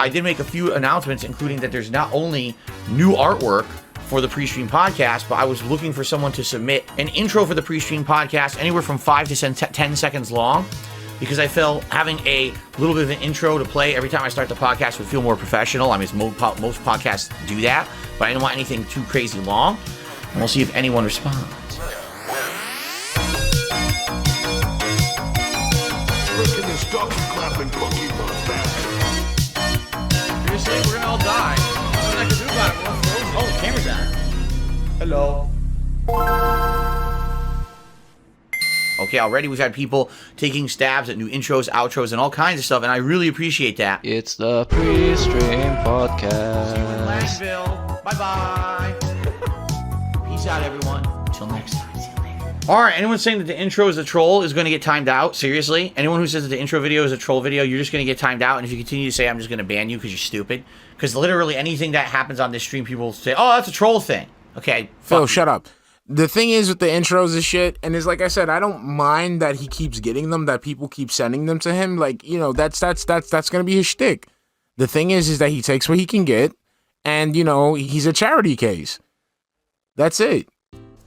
I did make a few announcements, including that there's not only new artwork for the pre-stream podcast, but I was looking for someone to submit an intro for the pre-stream podcast anywhere from 5 to 10 seconds long, because I felt having a little bit of an intro to play every time I start the podcast would feel more professional. I mean, most podcasts do that, but I didn't want anything too crazy long. And we'll see if anyone responds. Seriously, we're gonna all die. Nothing I can do about it. Oh, the camera's on. Hello. Okay, already we've had people taking stabs at new intros, outros, and all kinds of stuff, and I really appreciate that. It's the pre-stream podcast. Bye-bye. Peace out, everyone. Until next time. All right, anyone saying that the intro is a troll is going to get timed out? Seriously? Anyone who says that the intro video is a troll video, you're just going to get timed out, and if you continue to say I'm just going to ban you because you're stupid, because literally anything that happens on this stream, people say, oh, that's a troll thing. Okay, Phil, shut up. The thing is with the intros is shit, and is like I said, I don't mind that he keeps getting them, that people keep sending them to him. Like, you know, that's gonna be his shtick. The thing is that he takes what he can get, and you know, he's a charity case. That's it.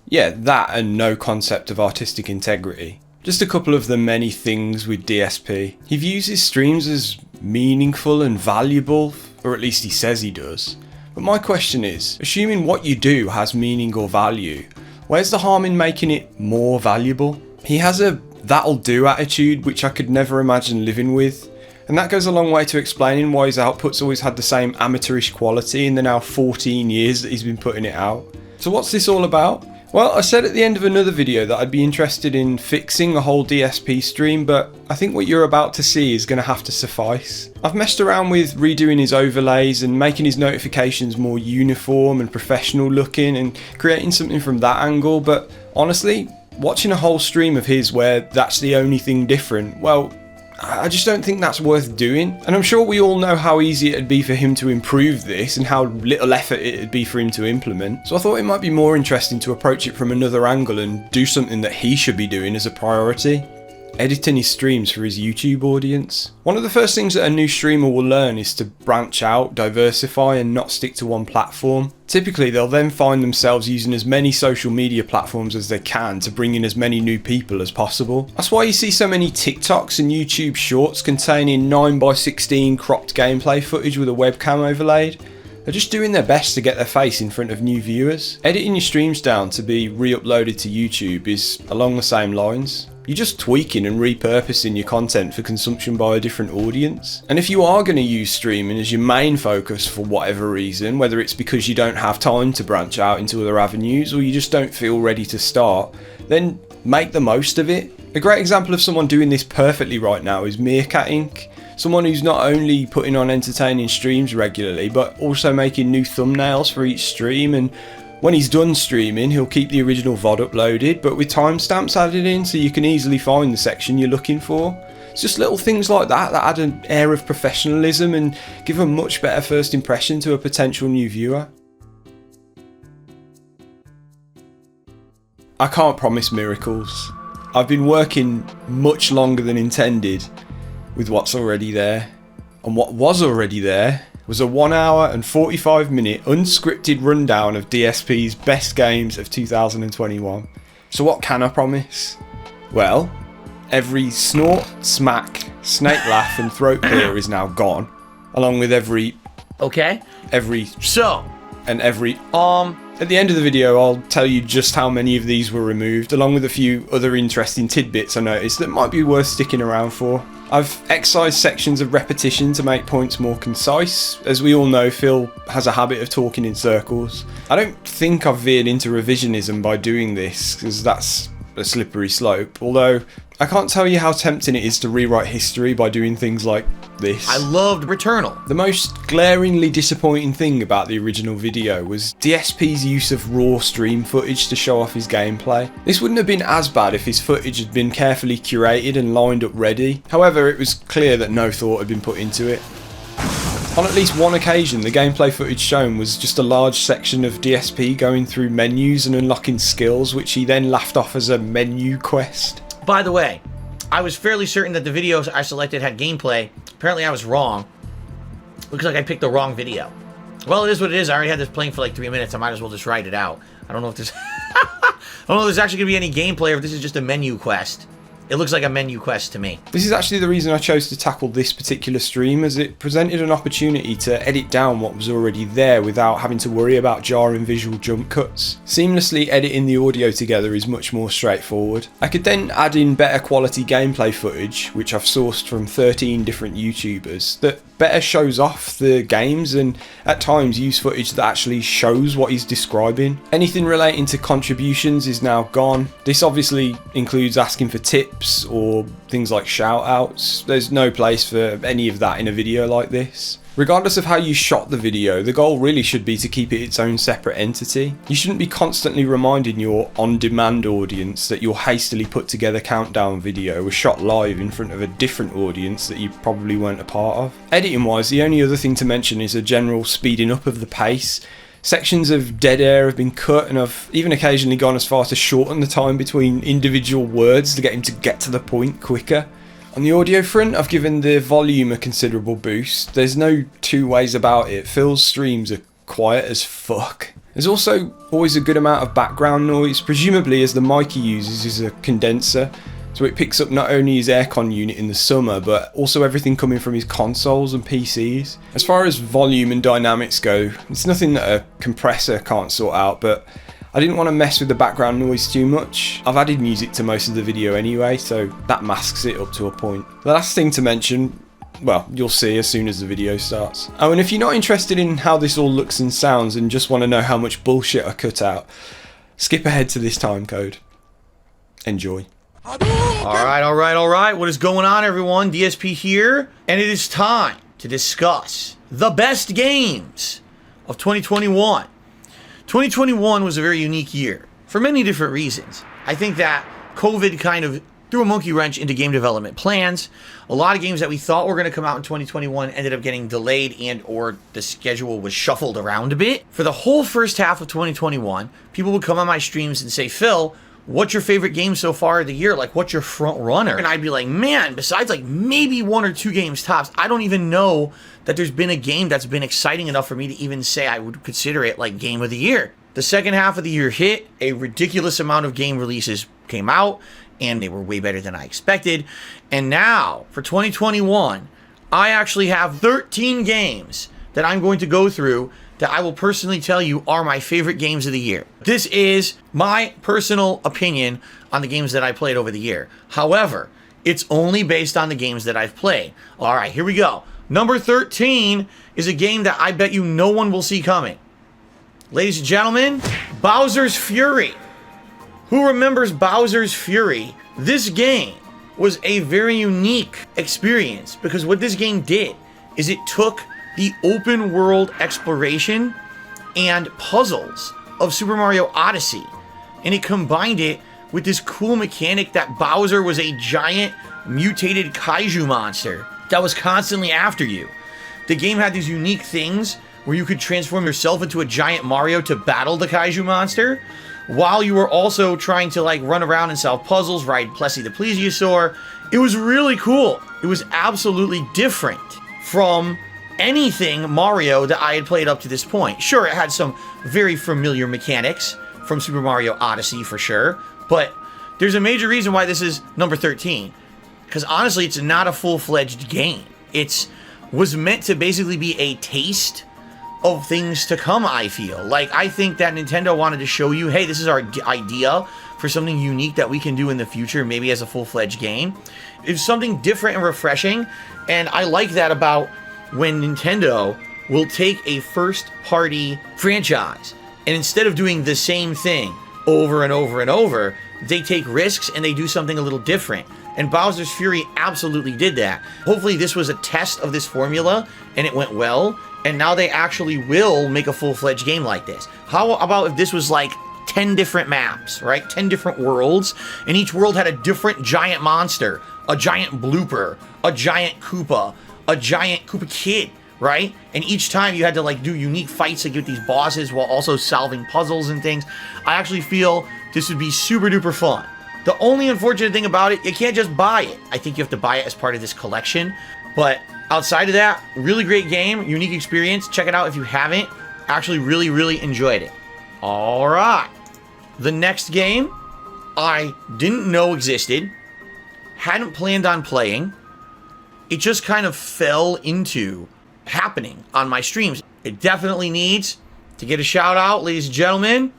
Yeah, that and no concept of artistic integrity. Just a couple of the many things with DSP. He views his streams as meaningful and valuable, or at least he says he does. But my question is, assuming what you do has meaning or value, where's the harm in making it more valuable? He has a that'll do attitude which I could never imagine living with, and that goes a long way to explaining why his output's always had the same amateurish quality in the now 14 years that he's been putting it out. So what's this all about? Well, I said at the end of another video that I'd be interested in fixing a whole DSP stream, but I think what you're about to see is going to have to suffice. I've messed around with redoing his overlays and making his notifications more uniform and professional looking and creating something from that angle, but honestly, watching a whole stream of his where that's the only thing different, well, I just don't think that's worth doing. And I'm sure we all know how easy it'd be for him to improve this and how little effort it'd be for him to implement. So I thought it might be more interesting to approach it from another angle and do something that he should be doing as a priority. Editing his streams for his YouTube audience. One of the first things that a new streamer will learn is to branch out, diversify, and not stick to one platform. Typically, they'll then find themselves using as many social media platforms as they can to bring in as many new people as possible. That's why you see so many TikToks and YouTube shorts containing 9:16 cropped gameplay footage with a webcam overlaid. They're just doing their best to get their face in front of new viewers. Editing your streams down to be re-uploaded to YouTube is along the same lines. You're just tweaking and repurposing your content for consumption by a different audience. And if you are going to use streaming as your main focus for whatever reason, whether it's because you don't have time to branch out into other avenues or you just don't feel ready to start, then make the most of it. A great example of someone doing this perfectly right now is Meerkat Inc. Someone who's not only putting on entertaining streams regularly, but also making new thumbnails for each stream, and when he's done streaming, he'll keep the original VOD uploaded, but with timestamps added in so you can easily find the section you're looking for. It's just little things like that that add an air of professionalism and give a much better first impression to a potential new viewer. I can't promise miracles. I've been working much longer than intended with what's already there, and what was already there was a 1 hour and 45 minute unscripted rundown of DSP's best games of 2021. So what can I promise? Well, every snort, smack, snake laugh and throat clear is now gone, along with every at the end of the video I'll tell you just how many of these were removed, along with a few other interesting tidbits I noticed that might be worth sticking around for. I've excised sections of repetition to make points more concise. As we all know, Phil has a habit of talking in circles. I don't think I've veered into revisionism by doing this, because that's a slippery slope, although I can't tell you how tempting it is to rewrite history by doing things like this. I loved Returnal. The most glaringly disappointing thing about the original video was DSP's use of raw stream footage to show off his gameplay. This wouldn't have been as bad if his footage had been carefully curated and lined up ready. However, it was clear that no thought had been put into it. On at least one occasion, the gameplay footage shown was just a large section of DSP going through menus and unlocking skills, which he then laughed off as a menu quest. By the way, I was fairly certain that the videos I selected had gameplay. Apparently I was wrong. Looks like I picked the wrong video. Well, it is what it is. I already had this playing for like 3 minutes. I might as well just write it out. I don't know if there's... I don't know if there's actually going to be any gameplay or if this is just a menu quest. It looks like a menu quest to me. This is actually the reason I chose to tackle this particular stream, as it presented an opportunity to edit down what was already there without having to worry about jarring visual jump cuts. Seamlessly editing the audio together is much more straightforward. I could then add in better quality gameplay footage, which I've sourced from 13 different YouTubers, that better shows off the games and at times use footage that actually shows what he's describing. Anything relating to contributions is now gone. This obviously includes asking for tips or things like shout outs. There's no place for any of that in a video like this. Regardless of how you shot the video, the goal really should be to keep it its own separate entity. You shouldn't be constantly reminding your on-demand audience that your hastily put together countdown video was shot live in front of a different audience that you probably weren't a part of. Editing wise, the only other thing to mention is a general speeding up of the pace. Sections of dead air have been cut, and I've even occasionally gone as far to shorten the time between individual words to get him to get to the point quicker. On the audio front, I've given the volume a considerable boost. There's no two ways about it. Phil's streams are quiet as fuck. There's also always a good amount of background noise, presumably as the mic he uses is a condenser, so it picks up not only his aircon unit in the summer, but also everything coming from his consoles and PCs. As far as volume and dynamics go, it's nothing that a compressor can't sort out, but I didn't want to mess with the background noise too much. I've added music to most of the video anyway, so that masks it up to a point. The last thing to mention, well, you'll see as soon as the video starts. Oh, and if you're not interested in how this all looks and sounds and just want to know how much bullshit I cut out, skip ahead to this time code. Enjoy. Alright. What is going on, everyone? DSP here, and it is time to discuss the best games of 2021. 2021 was a very unique year for many different reasons. I think that COVID kind of threw a monkey wrench into game development plans. A lot of games that we thought were going to come out in 2021 ended up getting delayed and or the schedule was shuffled around a bit. For the whole first half of 2021, people would come on my streams and say, Phil, what's your favorite game so far of the year? Like, what's your front runner? And I'd be like, man, besides like maybe 1 or 2 games tops, I don't even know that there's been a game that's been exciting enough for me to even say I would consider it like game of the year. The second half of the year hit, a ridiculous amount of game releases came out, and they were way better than I expected. And now, for 2021, I actually have 13 games that I'm going to go through that I will personally tell you are my favorite games of the year. This is my personal opinion on the games that I played over the year. However, it's only based on the games that I've played. All right, here we go. Number 13 is a game that I bet you no one will see coming. Ladies and gentlemen, Bowser's Fury. Who remembers Bowser's Fury? This game was a very unique experience because what this game did is it took the open world exploration and puzzles of Super Mario Odyssey and it combined it with this cool mechanic that Bowser was a giant mutated kaiju monster that was constantly after you. The game had these unique things where you could transform yourself into a giant Mario to battle the kaiju monster, while you were also trying to like run around and solve puzzles, ride Plessy the Plesiosaur. It was really cool. It was absolutely different from anything Mario that I had played up to this point. Sure, it had some very familiar mechanics from Super Mario Odyssey for sure, but there's a major reason why this is number 13. Because honestly, it's not a full-fledged game. It was meant to basically be a taste of things to come, I feel. Like, I think that Nintendo wanted to show you, hey, this is our idea for something unique that we can do in the future, maybe as a full-fledged game. It's something different and refreshing, and I like that about when Nintendo will take a first-party franchise, and instead of doing the same thing over and over and over, they take risks and they do something a little different. And Bowser's Fury absolutely did that. Hopefully this was a test of this formula and it went well, and now they actually will make a full-fledged game like this. How about if this was like 10 different maps, right? 10 different worlds, and each world had a different giant monster, a giant blooper, a giant Koopa, a giant Koopa Kid, right? And each time you had to like do unique fights to get these bosses while also solving puzzles and things. I actually feel this would be super duper fun. The only unfortunate thing about it, you can't just buy it. I think you have to buy it as part of this collection, but Outside of that, really great game, unique experience. Check it out if you haven't. Actually really, really enjoyed it. All right. The next game I didn't know existed, hadn't planned on playing. It just kind of fell into happening on my streams. It definitely needs to get a shout out, ladies and gentlemen.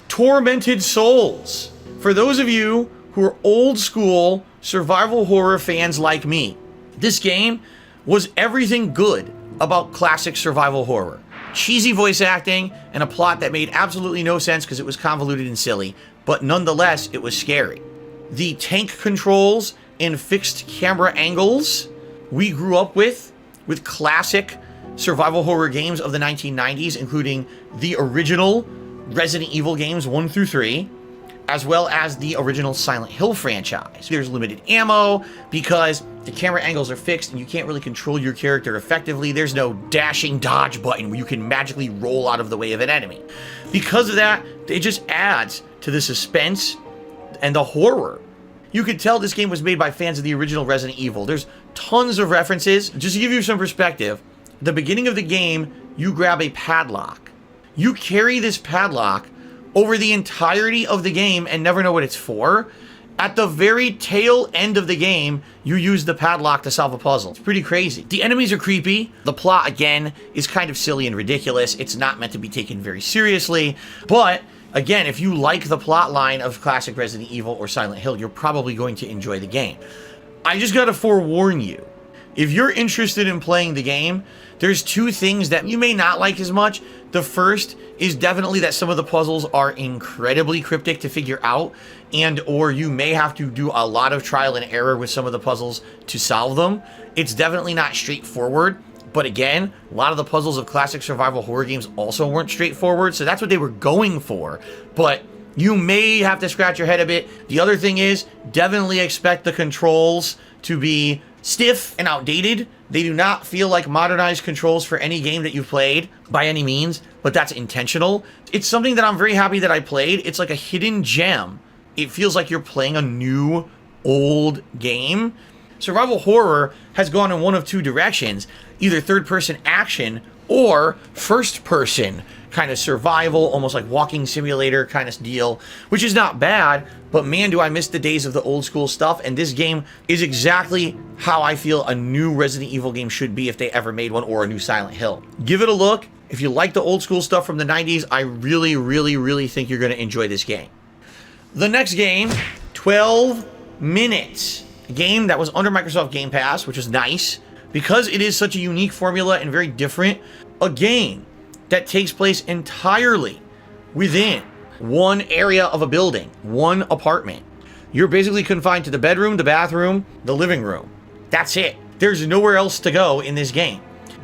Tormented Souls. For those of you who are old school survival horror fans like me, this game was everything good about classic survival horror. Cheesy voice acting and a plot that made absolutely no sense because it was convoluted and silly, but nonetheless, it was scary. The tank controls and fixed camera angles we grew up with classic survival horror games of the 1990s, including the original Resident Evil games 1 through 3, as well as the original Silent Hill franchise. There's limited ammo because the camera angles are fixed and you can't really control your character effectively. There's no dashing dodge button where you can magically roll out of the way of an enemy. Because of that, it just adds to the suspense and the horror. You could tell this game was made by fans of the original Resident Evil. There's tons of references. Just to give you some perspective, at the beginning of the game, you grab a padlock. You carry this padlock over the entirety of the game and never know what it's for. At the very tail end of the game, you use the padlock to solve a puzzle. It's pretty crazy. The enemies are creepy. The plot, again, is kind of silly and ridiculous. It's not meant to be taken very seriously. But, again, if you like the plot line of classic Resident Evil or Silent Hill, you're probably going to enjoy the game. I just gotta forewarn you. If you're interested in playing the game, there's two things that you may not like as much. The first is definitely that some of the puzzles are incredibly cryptic to figure out, and or you may have to do a lot of trial and error with some of the puzzles to solve them. It's definitely not straightforward, but again, a lot of the puzzles of classic survival horror games also weren't straightforward, so that's what they were going for. But you may have to scratch your head a bit. The other thing is, definitely expect the controls to be stiff and outdated. They do not feel like modernized controls for any game that you've played by any means, but that's intentional. It's something that I'm very happy that I played. It's like a hidden gem. It feels like you're playing a new, old game. Survival horror has gone in one of two directions, either third-person action or first-person kind of survival, almost like walking simulator kind of deal, which is not bad, but man, do I miss the days of the old school stuff, and this game is exactly how I feel a new Resident Evil game should be if they ever made one, or a new Silent Hill. Give it a look. If you like the old school stuff from the 90s, I really, really, really think you're going to enjoy this game. The next game, 12 Minutes. A game that was under Microsoft Game Pass, which is nice, because it is such a unique formula and very different. A game that takes place entirely within one area of a building, one apartment. You're basically confined to the bedroom, the bathroom, the living room. That's it. There's nowhere else to go in this game.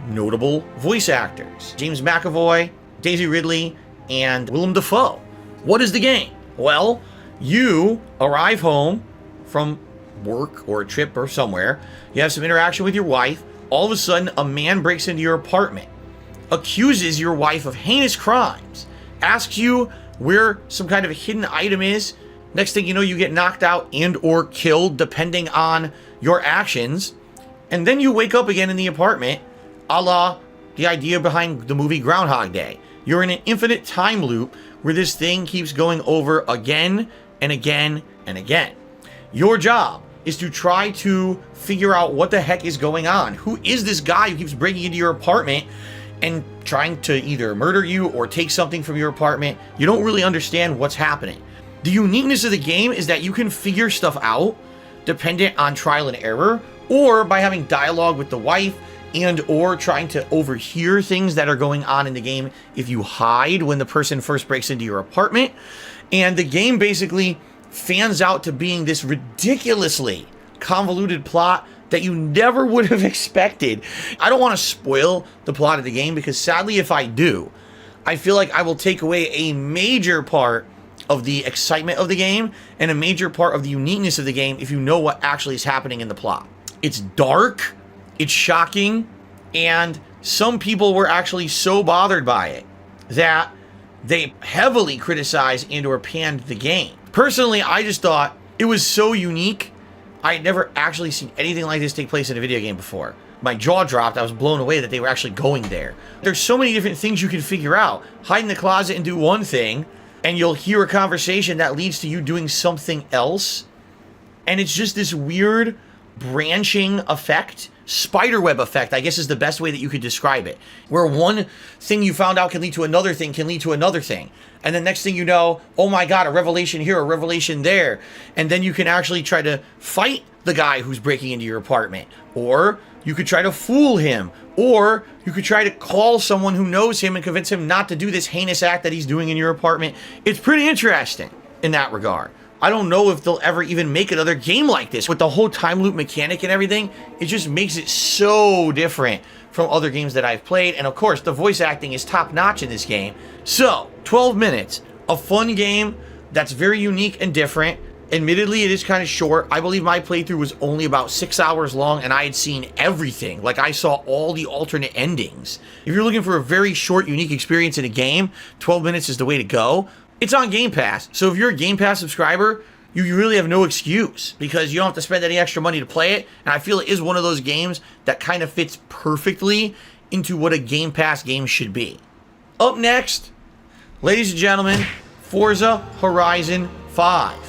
Notable voice actors: James McAvoy, Daisy Ridley, and Willem Dafoe. What is the game? Well, you arrive home from work or a trip or somewhere. You have some interaction with your wife. All of a sudden, a man breaks into your apartment, accuses your wife of heinous crimes, asks you where some kind of a hidden item is. Next thing you know, you get knocked out and or killed depending on your actions. And then you wake up again in the apartment, a la the idea behind the movie Groundhog Day. You're in an infinite time loop where this thing keeps going over again and again and again. Your job is to try to figure out what the heck is going on. Who is this guy who keeps breaking into your apartment and trying to either murder you or take something from your apartment? You don't really understand what's happening. The uniqueness of the game is that you can figure stuff out dependent on trial and error, or by having dialogue with the wife, and or trying to overhear things that are going on in the game if you hide when the person first breaks into your apartment. And the game basically fans out to being this ridiculously convoluted plot that you never would have expected. I don't want to spoil the plot of the game, because sadly, if I do, I feel like I will take away a major part of the excitement of the game and a major part of the uniqueness of the game if you know what actually is happening in the plot. It's dark, it's shocking, and some people were actually so bothered by it that they heavily criticized and or panned the game. Personally, I just thought it was so unique. I had never actually seen anything like this take place in a video game before. my jaw dropped. I was blown away that they were actually going there. There's so many different things you can figure out. Hide in the closet and do one thing, and you'll hear a conversation that leads to you doing something else. And it's just this weird branching effect. Spiderweb effect, I guess, is the best way that you could describe it. Where one thing you found out can lead to another thing, can lead to another thing. And the next thing you know, oh my god, a revelation here, a revelation there. And then you can actually try to fight the guy who's breaking into your apartment. Or you could try to fool him. Or you could try to call someone who knows him and convince him not to do this heinous act that he's doing in your apartment. It's pretty interesting in that regard. I don't know if they'll ever even make another game like this. With the whole time loop mechanic and everything, it just makes it so different from other games that I've played. And of course, the voice acting is top notch in this game. So, 12 minutes, a fun game that's very unique and different. Admittedly, it is kind of short. I believe my playthrough was only about 6 hours long, and I had seen everything. Like, I saw all the alternate endings. If you're looking for a very short, unique experience in a game, 12 minutes is the way to go. It's on Game Pass, so if you're a Game Pass subscriber, you really have no excuse because you don't have to spend any extra money to play it. And I feel it is one of those games that kind of fits perfectly into what a Game Pass game should be. Up next, ladies and gentlemen, Forza Horizon 5.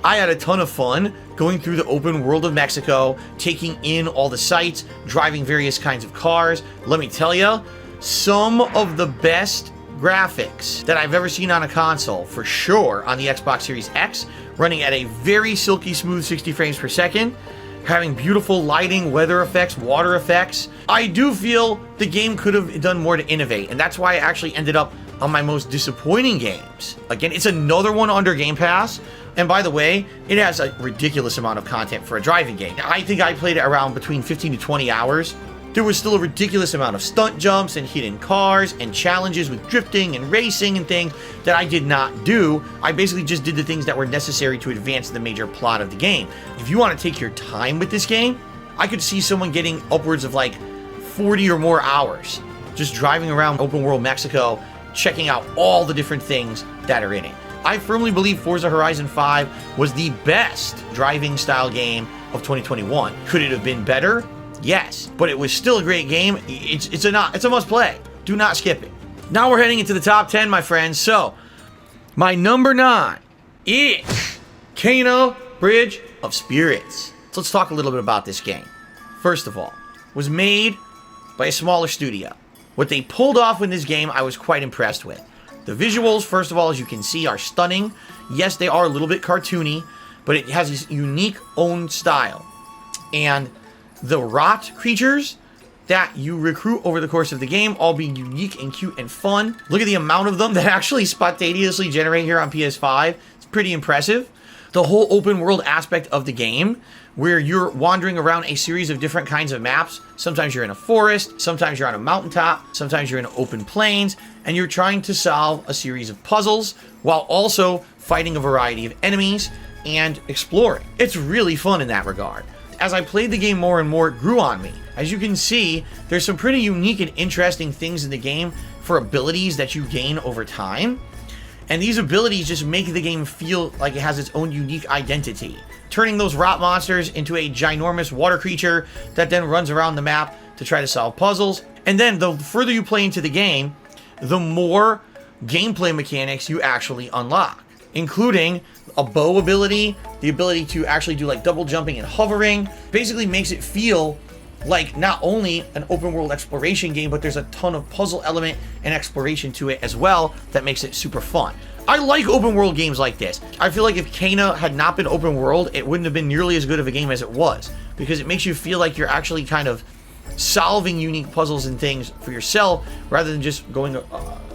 I had a ton of fun going through the open world of Mexico, taking in all the sights, driving various kinds of cars. Let me tell you, some of the best graphics that I've ever seen on a console, for sure, on the Xbox Series X, running at a very silky smooth 60 frames per second, having beautiful lighting, weather effects, water effects. I do feel the game could have done more to innovate, and that's why I actually ended up on my most disappointing games. Again, it's another one under Game Pass, and by the way, it has a ridiculous amount of content for a driving game. I think I played it around between 15 to 20 hours. There was still a ridiculous amount of stunt jumps and hidden cars and challenges with drifting and racing and things that I did not do. I basically just did the things that were necessary to advance the major plot of the game. If you want to take your time with this game, I could see someone getting upwards of like 40 or more hours just driving around open world Mexico, checking out all the different things that are in it. I firmly believe Forza Horizon 5 was the best driving style game of 2021. Could it have been better? Yes, but it was still a great game. It's a must play. Do not skip it. Now we're heading into the top 10, my friends. So, my number 9 is Kena Bridge of Spirits. So let's talk a little bit about this game. First of all, it was made by a smaller studio. What they pulled off in this game, I was quite impressed with. The visuals, first of all, as you can see, are stunning. Yes, they are a little bit cartoony, but it has this unique own style. And the rot creatures that you recruit over the course of the game all being unique and cute and fun. Look at the amount of them that actually spontaneously generate here on PS5. It's pretty impressive. The whole open world aspect of the game, where you're wandering around a series of different kinds of maps. Sometimes you're in a forest, sometimes you're on a mountaintop, sometimes you're in open plains, and you're trying to solve a series of puzzles while also fighting a variety of enemies and exploring. It's really fun in that regard. As I played the game more and more, it grew on me. As you can see, there's some pretty unique and interesting things in the game for abilities that you gain over time. And these abilities just make the game feel like it has its own unique identity. Turning those rot monsters into a ginormous water creature that then runs around the map to try to solve puzzles. And then the further you play into the game, the more gameplay mechanics you actually unlock, including a bow ability, the ability to actually do like double jumping and hovering. Basically makes it feel like not only an open world exploration game, but there's a ton of puzzle element and exploration to it as well that makes it super fun. I like open world games like this. I feel like if Kena had not been open world, it wouldn't have been nearly as good of a game as it was, because it makes you feel like you're actually kind of solving unique puzzles and things for yourself rather than just going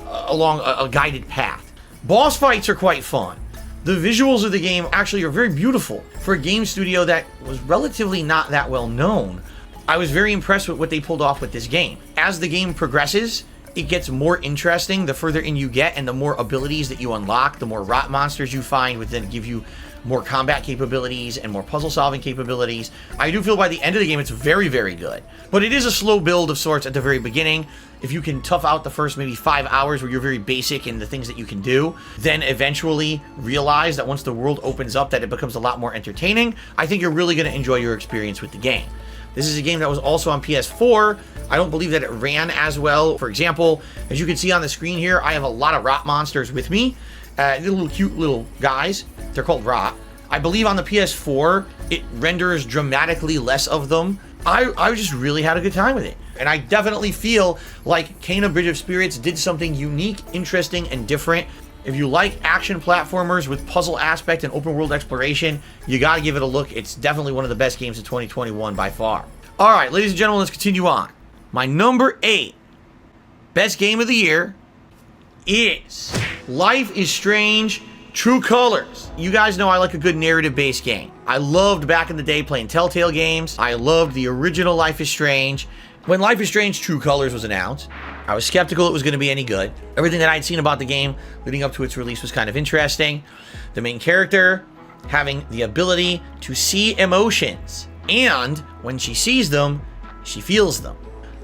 along a guided path. Boss fights are quite fun. The visuals of the game actually are very beautiful for a game studio that was relatively not that well known. I was very impressed with what they pulled off with this game. As the game progresses, it gets more interesting the further in you get, and the more abilities that you unlock, the more rot monsters you find, which then give you more combat capabilities and more puzzle solving capabilities. I do feel by the end of the game it's very, very good. But it is a slow build of sorts at the very beginning. If you can tough out the first maybe 5 hours where you're very basic in the things that you can do, then eventually realize that once the world opens up that it becomes a lot more entertaining, I think you're really going to enjoy your experience with the game. This is a game that was also on PS4. I don't believe that it ran as well. For example, as you can see on the screen here, I have a lot of rot monsters with me. Little cute little guys. They're called rot. I believe on the PS4, it renders dramatically less of them. I just really had a good time with it. And I definitely feel like Kena Bridge of Spirits did something unique, interesting, and different. If you like action platformers with puzzle aspect and open world exploration, you gotta give it a look. It's definitely one of the best games of 2021 by far. All right, ladies and gentlemen, let's continue on. My number 8 best game of the year is Life is Strange True Colors. You guys know I like a good narrative-based game. I loved back in the day playing Telltale games. I loved the original Life is Strange. When Life is Strange True Colors was announced, I was skeptical it was going to be any good. Everything that I'd seen about the game leading up to its release was kind of interesting. The main character having the ability to see emotions, and when she sees them, she feels them.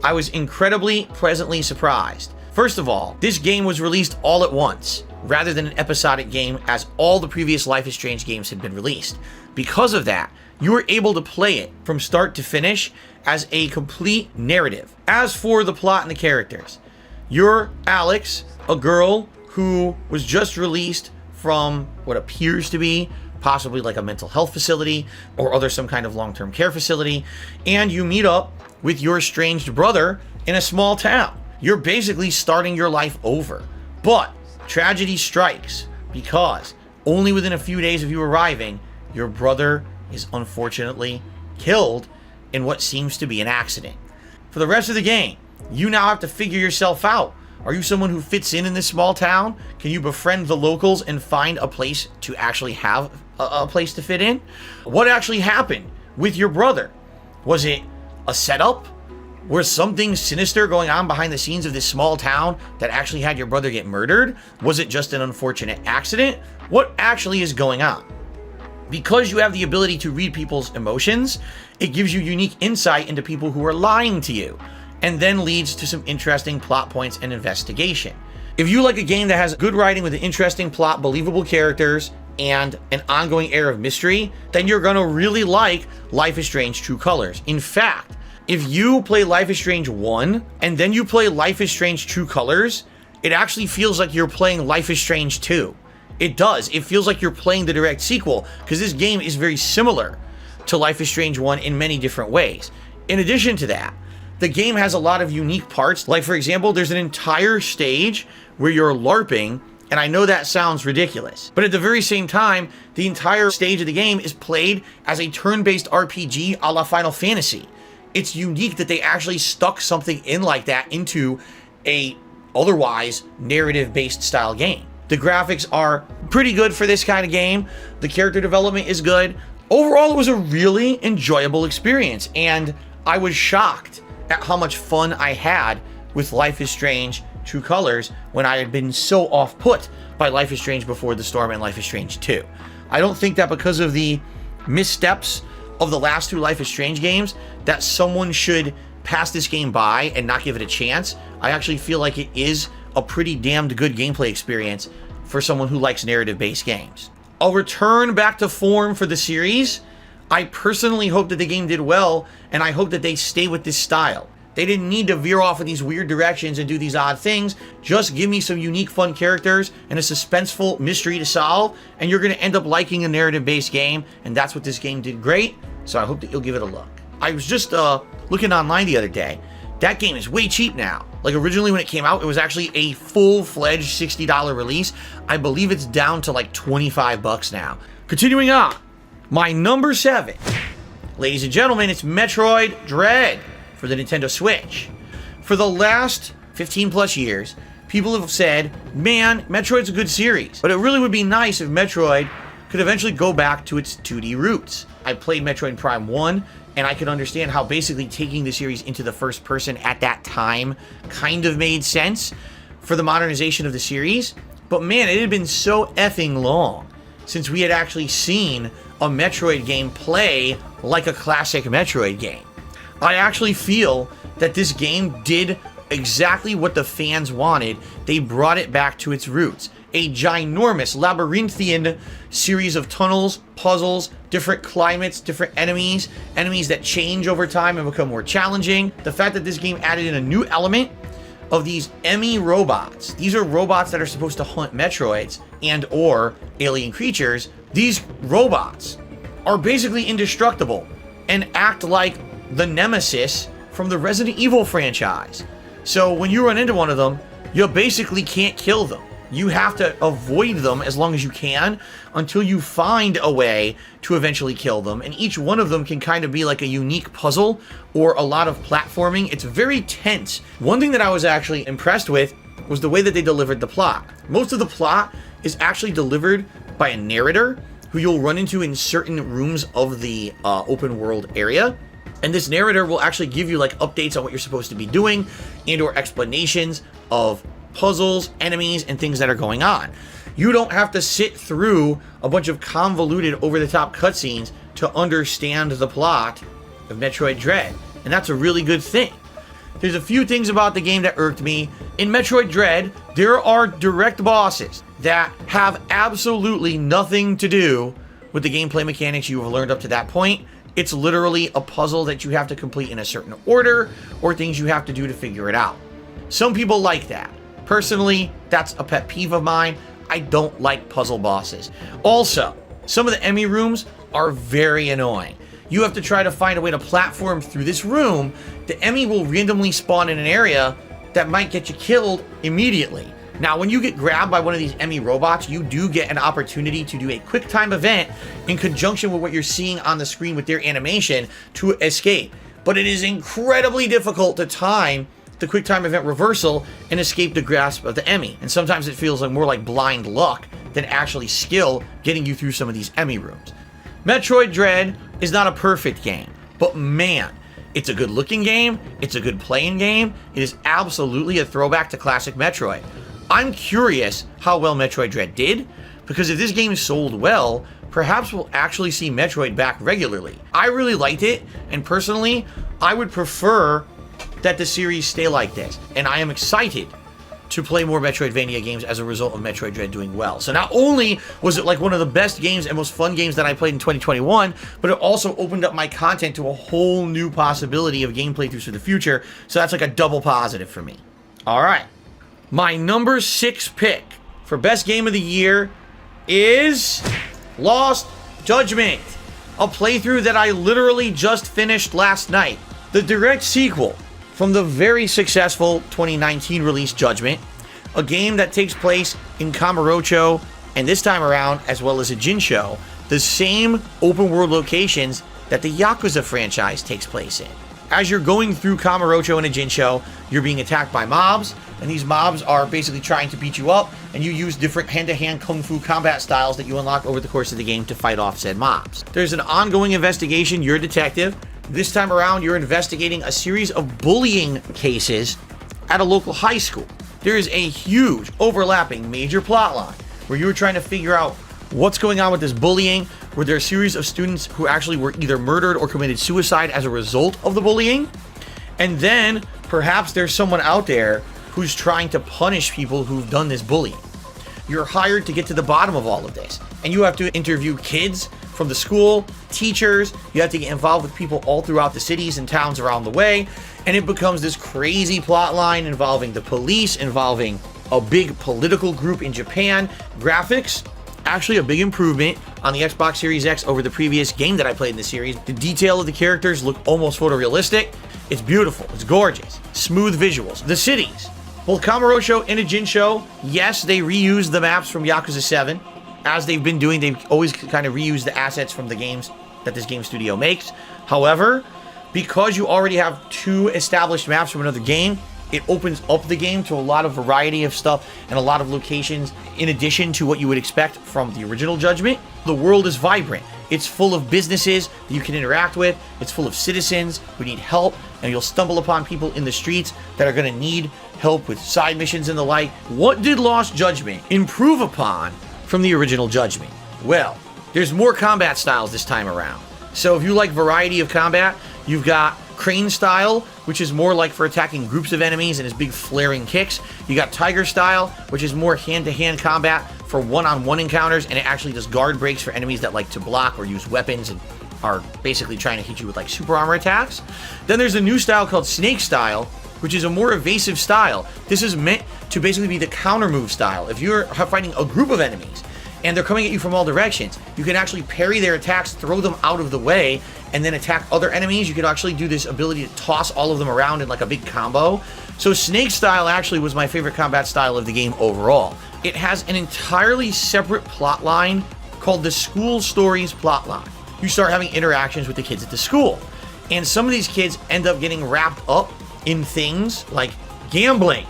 I was incredibly pleasantly surprised. First of all, this game was released all at once, rather than an episodic game as all the previous Life is Strange games had been released. Because of that, you were able to play it from start to finish as a complete narrative. As for the plot and the characters, you're Alex, a girl who was just released from what appears to be possibly like a mental health facility or some kind of long-term care facility, and you meet up with your estranged brother in a small town. You're basically starting your life over. But tragedy strikes because only within a few days of you arriving, your brother is unfortunately killed in what seems to be an accident. For the rest of the game, you now have to figure yourself out. Are you someone who fits in this small town? Can you befriend the locals and find a place to actually have a place to fit in? What actually happened with your brother? Was it a setup? Was something sinister going on behind the scenes of this small town that actually had your brother get murdered? Was it just an unfortunate accident? What actually is going on? Because you have the ability to read people's emotions, it gives you unique insight into people who are lying to you, and then leads to some interesting plot points and investigation. If you like a game that has good writing with an interesting plot, believable characters, and an ongoing air of mystery, then you're gonna really like Life is Strange True Colors. In fact, if you play Life is Strange 1, and then you play Life is Strange True Colors, it actually feels like you're playing Life is Strange 2. It does. It feels like you're playing the direct sequel, because this game is very similar to Life is Strange 1 in many different ways. In addition to that, the game has a lot of unique parts. Like, for example, there's an entire stage where you're LARPing, and I know that sounds ridiculous, but at the very same time, the entire stage of the game is played as a turn-based RPG a la Final Fantasy. It's unique that they actually stuck something in like that into a otherwise narrative-based style game. The graphics are pretty good for this kind of game. The character development is good. Overall, it was a really enjoyable experience, and I was shocked at how much fun I had with Life is Strange True Colors when I had been so off-put by Life is Strange Before the Storm and Life is Strange 2. I don't think that because of the missteps of the last two Life is Strange games that someone should pass this game by and not give it a chance. I actually feel like it is a pretty damned good gameplay experience for someone who likes narrative-based games. I'll return back to form for the series. I personally hope that the game did well, and I hope that they stay with this style. They didn't need to veer off in these weird directions and do these odd things. Just give me some unique, fun characters and a suspenseful mystery to solve, and you're going to end up liking a narrative-based game, and that's what this game did great, so I hope that you'll give it a look. I was just looking online the other day. That game is way cheap now. Like, originally when it came out, it was actually a full-fledged $60 release. I believe it's down to like $25 now. Continuing on, my number 7. Ladies and gentlemen, it's Metroid Dread for the Nintendo Switch. For the last 15 plus years, people have said, man, Metroid's a good series, but it really would be nice if Metroid could eventually go back to its 2D roots. I played Metroid Prime 1, and I could understand how basically taking the series into the first person at that time kind of made sense for the modernization of the series. But man, it had been so effing long since we had actually seen a Metroid game play like a classic Metroid game. I actually feel that this game did exactly what the fans wanted. They brought it back to its roots. a ginormous labyrinthian series of tunnels, puzzles, different climates, different enemies that change over time and become more challenging. The fact that this game added in a new element of these Emmy robots. These are robots that are supposed to hunt Metroids and or alien creatures. These robots are basically indestructible and act like the nemesis from the Resident Evil franchise. So when you run into one of them, you basically can't kill them. You have to avoid them as long as you can until you find a way to eventually kill them. And each one of them can kind of be like a unique puzzle or a lot of platforming. It's very tense. One thing that I was actually impressed with was the way that they delivered the plot. Most of the plot is actually delivered by a narrator who you'll run into in certain rooms of the open world area. And this narrator will actually give you like updates on what you're supposed to be doing and or explanations of puzzles, enemies, and things that are going on. You don't have to sit through a bunch of convoluted over-the-top cutscenes to understand the plot of Metroid Dread, and that's a really good thing. There's a few things about the game that irked me. In Metroid Dread, there are direct bosses that have absolutely nothing to do with the gameplay mechanics you have learned up to that point. It's literally a puzzle that you have to complete in a certain order or things you have to do to figure it out. Some people like that. Personally, that's a pet peeve of mine. I don't like puzzle bosses. Also, some of the Emmy rooms are very annoying. You have to try to find a way to platform through this room. The Emmy will randomly spawn in an area that might get you killed immediately. Now, when you get grabbed by one of these Emmy robots, you do get an opportunity to do a quick time event in conjunction with what you're seeing on the screen with their animation to escape. But it is incredibly difficult to time the quick time event reversal and escape the grasp of the Emmy. And sometimes it feels like more like blind luck than actually skill getting you through some of these Emmy rooms. Metroid Dread is not a perfect game, but man, it's a good looking game, it's a good playing game, it is absolutely a throwback to classic Metroid. I'm curious how well Metroid Dread did, because if this game sold well, perhaps we'll actually see Metroid back regularly. I really liked it, and personally, I would prefer that the series stay like this, and I am excited to play more Metroidvania games as a result of Metroid Dread doing well. So not only was it like one of the best games and most fun games that I played in 2021, but it also opened up my content to a whole new possibility of game playthroughs for the future, so that's like a double positive for me. All right, my number 6 pick for best game of the year is Lost Judgment, a playthrough that I literally just finished last night. The direct sequel from the very successful 2019 release Judgment, a game that takes place in Kamurocho, and this time around, as well as a Jinsho, the same open world locations that the Yakuza franchise takes place in. As you're going through Kamurocho and a Jinsho, you're being attacked by mobs, and these mobs are basically trying to beat you up, and you use different hand-to-hand kung fu combat styles that you unlock over the course of the game to fight off said mobs. There's an ongoing investigation. You're a detective. This time around, you're investigating a series of bullying cases at a local high school. There is a huge overlapping major plot line where you're trying to figure out what's going on with this bullying, where there are a series of students who actually were either murdered or committed suicide as a result of the bullying. And then perhaps there's someone out there who's trying to punish people who've done this bullying. You're hired to get to the bottom of all of this, and you have to interview kids from the school, teachers, you have to get involved with people all throughout the cities and towns around the way, and it becomes this crazy plot line involving the police, involving a big political group in Japan. Graphics, actually a big improvement on the Xbox Series X over the previous game that I played in the series. The detail of the characters look almost photorealistic. It's beautiful, it's gorgeous, smooth visuals. The cities, both Kamurocho and Jinsho, yes, they reused the maps from Yakuza 7. As they've been doing, they've always kind of reused the assets from the games that this game studio makes. However, because you already have 2 established maps from another game, it opens up the game to a lot of variety of stuff and a lot of locations in addition to what you would expect from the original Judgment. The world is vibrant. It's full of businesses that you can interact with. It's full of citizens who need help, and you'll stumble upon people in the streets that are going to need help with side missions and the like. What did Lost Judgment improve upon from the original Judgment? Well, there's more combat styles this time around. So if you like variety of combat, you've got Crane style, which is more like for attacking groups of enemies and his big flaring kicks. You got Tiger style, which is more hand-to-hand combat for one-on-one encounters, and it actually does guard breaks for enemies that like to block or use weapons and are basically trying to hit you with like super armor attacks. Then there's a new style called Snake style, which is a more evasive style. This is meant to basically be the counter move style. If you're fighting a group of enemies and they're coming at you from all directions, you can actually parry their attacks, throw them out of the way, and then attack other enemies. You can actually do this ability to toss all of them around in like a big combo. So Snake style actually was my favorite combat style of the game overall. It has an entirely separate plot line called the School Stories plotline. You start having interactions with the kids at the school, and some of these kids end up getting wrapped up in things like gambling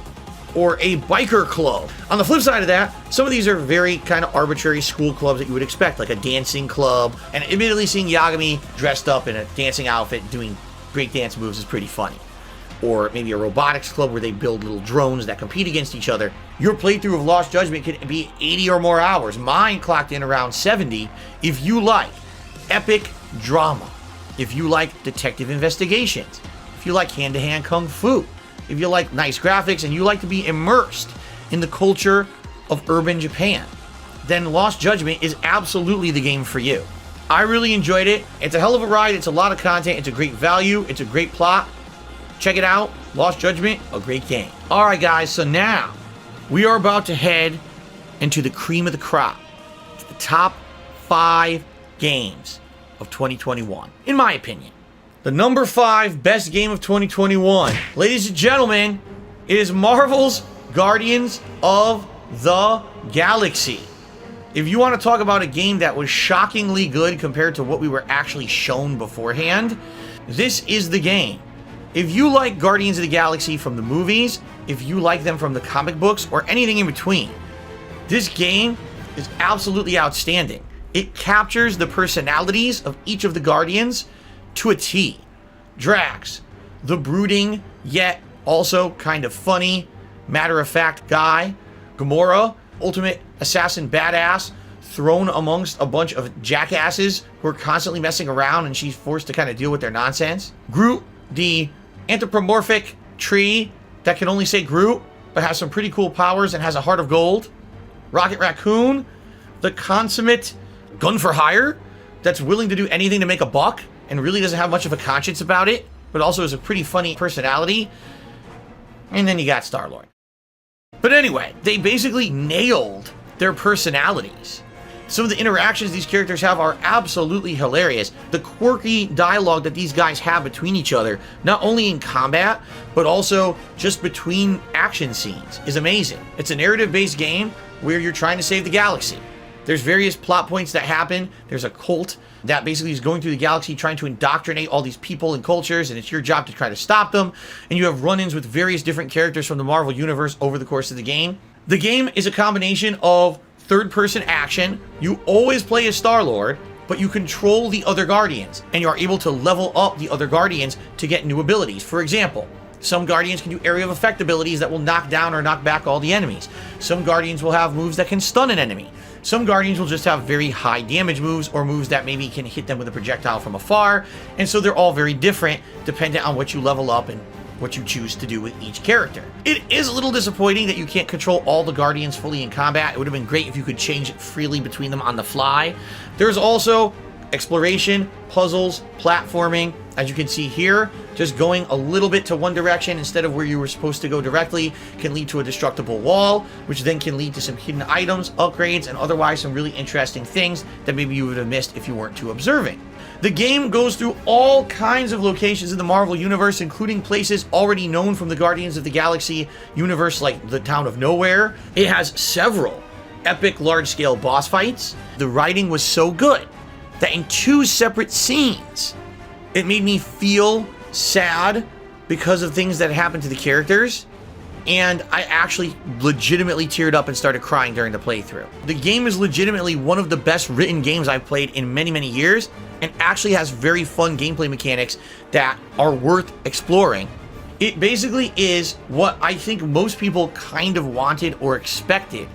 or a biker club. On the flip side of that, some of these are very kind of arbitrary school clubs that you would expect, like a dancing club. And admittedly, seeing Yagami dressed up in a dancing outfit doing breakdance moves is pretty funny. Or maybe a robotics club where they build little drones that compete against each other. Your playthrough of Lost Judgment could be 80 or more hours. Mine clocked in around 70. If you like epic drama, if you like detective investigations, if you like hand-to-hand kung fu, if you like nice graphics and you like to be immersed in the culture of urban Japan, then Lost Judgment is absolutely the game for you. I really enjoyed it. It's a hell of a ride. It's a lot of content. It's a great value. It's a great plot. Check it out. Lost Judgment, a great game. All right, guys, so now we are about to head into the cream of the crop. It's the top 5 games of 2021, in my opinion. The number 5 best game of 2021. Ladies and gentlemen, it is Marvel's Guardians of the Galaxy. If you want to talk about a game that was shockingly good compared to what we were actually shown beforehand, this is the game. If you like Guardians of the Galaxy from the movies, if you like them from the comic books, or anything in between, this game is absolutely outstanding. It captures the personalities of each of the Guardians to a T. Drax, the brooding, yet also kind of funny, matter-of-fact guy. Gamora, ultimate assassin badass, thrown amongst a bunch of jackasses who are constantly messing around and she's forced to kind of deal with their nonsense. Groot, the anthropomorphic tree that can only say Groot, but has some pretty cool powers and has a heart of gold. Rocket Raccoon, the consummate gun for hire that's willing to do anything to make a buck and really doesn't have much of a conscience about it, but also is a pretty funny personality. And then you got Star-Lord. But anyway, they basically nailed their personalities. Some of the interactions these characters have are absolutely hilarious. The quirky dialogue that these guys have between each other, not only in combat, but also just between action scenes, is amazing. It's a narrative-based game where you're trying to save the galaxy. There's various plot points that happen. There's a cult that basically is going through the galaxy trying to indoctrinate all these people and cultures, and it's your job to try to stop them. And you have run-ins with various different characters from the Marvel Universe over the course of the game. The game is a combination of third-person action. You always play as Star-Lord, but you control the other Guardians, and you are able to level up the other Guardians to get new abilities. For example, some Guardians can do area of effect abilities that will knock down or knock back all the enemies. Some Guardians will have moves that can stun an enemy. Some Guardians will just have very high damage moves or moves that maybe can hit them with a projectile from afar. And so they're all very different depending on what you level up and what you choose to do with each character. It is a little disappointing that you can't control all the Guardians fully in combat. It would have been great if you could change it freely between them on the fly. There's also exploration, puzzles, platforming. As you can see here, just going a little bit to one direction instead of where you were supposed to go directly can lead to a destructible wall, which then can lead to some hidden items, upgrades, and otherwise some really interesting things that maybe you would have missed if you weren't too observing. The game goes through all kinds of locations in the Marvel Universe, including places already known from the Guardians of the Galaxy universe, like the town of Nowhere. It has several epic large-scale boss fights. The writing was so good that in 2 separate scenes, it made me feel sad because of things that happened to the characters, and I actually legitimately teared up and started crying during the playthrough. The game is legitimately one of the best written games I've played in many, many years, and actually has very fun gameplay mechanics that are worth exploring. It basically is what I think most people kind of wanted or expected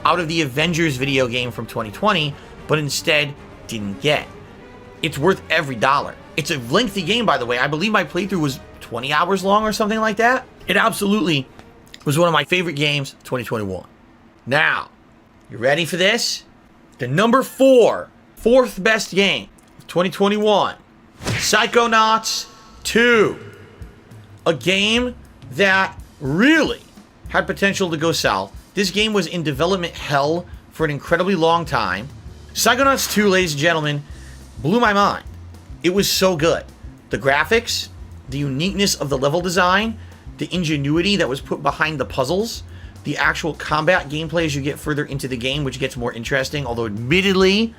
out of the Avengers video game from 2020, but instead didn't get. It's worth every dollar. It's a lengthy game, by the way. I believe my playthrough was 20 hours long or something like that. It absolutely was one of my favorite games of 2021. Now, you ready for this? The number 4, fourth best game of 2021, Psychonauts 2. A game that really had potential to go south. This game was in development hell for an incredibly long time. Psychonauts 2, ladies and gentlemen, blew my mind. It was so good. The graphics, the uniqueness of the level design, the ingenuity that was put behind the puzzles, the actual combat gameplay as you get further into the game, which gets more interesting, although admittedly,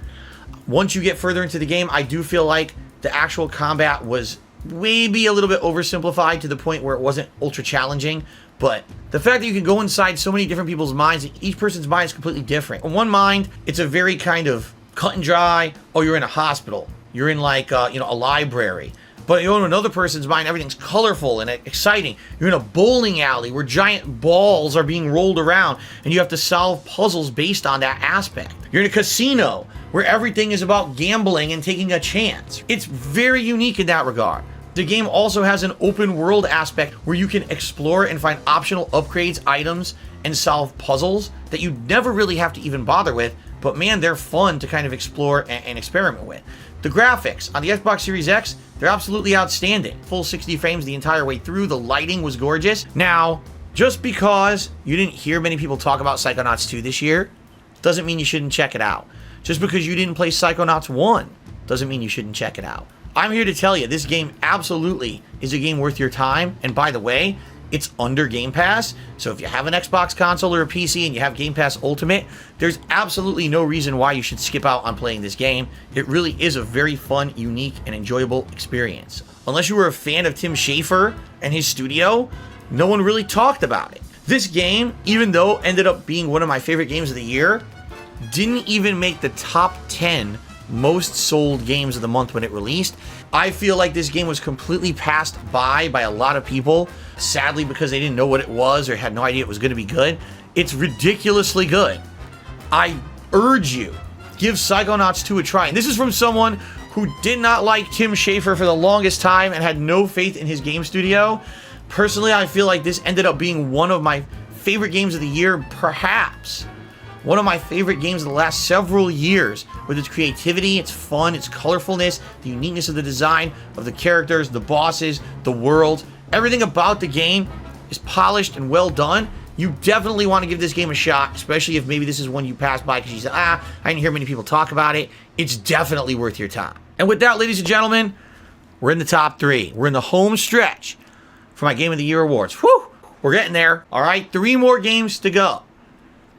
once you get further into the game, I do feel like the actual combat was maybe a little bit oversimplified to the point where it wasn't ultra challenging. But the fact that you can go inside so many different people's minds, each person's mind is completely different. In one mind, it's a very kind of cut and dry, oh, you're in a hospital. You're in like, a library. But in another person's mind, everything's colorful and exciting. You're in a bowling alley where giant balls are being rolled around and you have to solve puzzles based on that aspect. You're in a casino where everything is about gambling and taking a chance. It's very unique in that regard. The game also has an open world aspect where you can explore and find optional upgrades, items, and solve puzzles that you never really have to even bother with, but man, they're fun to kind of explore and experiment with. The graphics on the Xbox Series X, they're absolutely outstanding. Full 60 frames the entire way through. The lighting was gorgeous. Now, just because you didn't hear many people talk about Psychonauts 2 this year, doesn't mean you shouldn't check it out. Just because you didn't play Psychonauts 1, doesn't mean you shouldn't check it out. I'm here to tell you, this game absolutely is a game worth your time. And by the way, it's under Game Pass. So if you have an Xbox console or a PC and you have Game Pass Ultimate, there's absolutely no reason why you should skip out on playing this game. It really is a very fun, unique, and enjoyable experience. Unless you were a fan of Tim Schafer and his studio, no one really talked about it. This game, even though ended up being one of my favorite games of the year, didn't even make the top 10 most sold games of the month when it released. I feel like this game was completely passed by a lot of people, sadly, because they didn't know what it was or had no idea it was going to be good. It's ridiculously good. I urge you, give Psychonauts 2 a try. And this is from someone who did not like Tim Schafer for the longest time and had no faith in his game studio. Personally, I feel like this ended up being one of my favorite games of the year, perhaps one of my favorite games of the last several years, with its creativity, its fun, its colorfulness, the uniqueness of the design of the characters, the bosses, the world. Everything about the game is polished and well done. You definitely want to give this game a shot, especially if maybe this is one you pass by because you said, I didn't hear many people talk about it. It's definitely worth your time. And with that, ladies and gentlemen, we're in the top 3. We're in the home stretch for my Game of the Year awards. Whew! We're getting there. All right, 3 more games to go.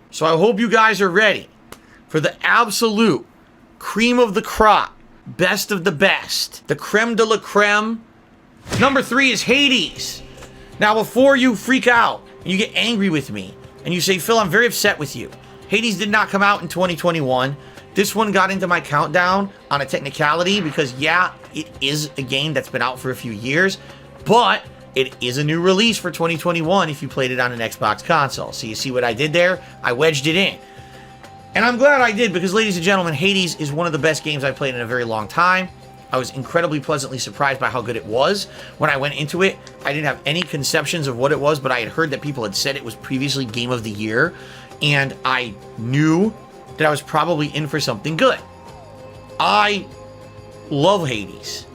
So I hope you guys are ready for the absolute cream of the crop, best of the best, the creme de la creme. Number 3 is Hades. Now, before you freak out and you get angry with me and you say, Phil, I'm very upset with you. Hades did not come out in 2021. This one got into my countdown on a technicality because, yeah, it is a game that's been out for a few years, but it is a new release for 2021 if you played it on an Xbox console. So you see what I did there? I wedged it in. And I'm glad I did because, ladies and gentlemen, Hades is one of the best games I've played in a very long time. I was incredibly pleasantly surprised by how good it was. When I went into it, I didn't have any conceptions of what it was, but I had heard that people had said it was previously Game of the Year, and I knew that I was probably in for something good. I love Hades.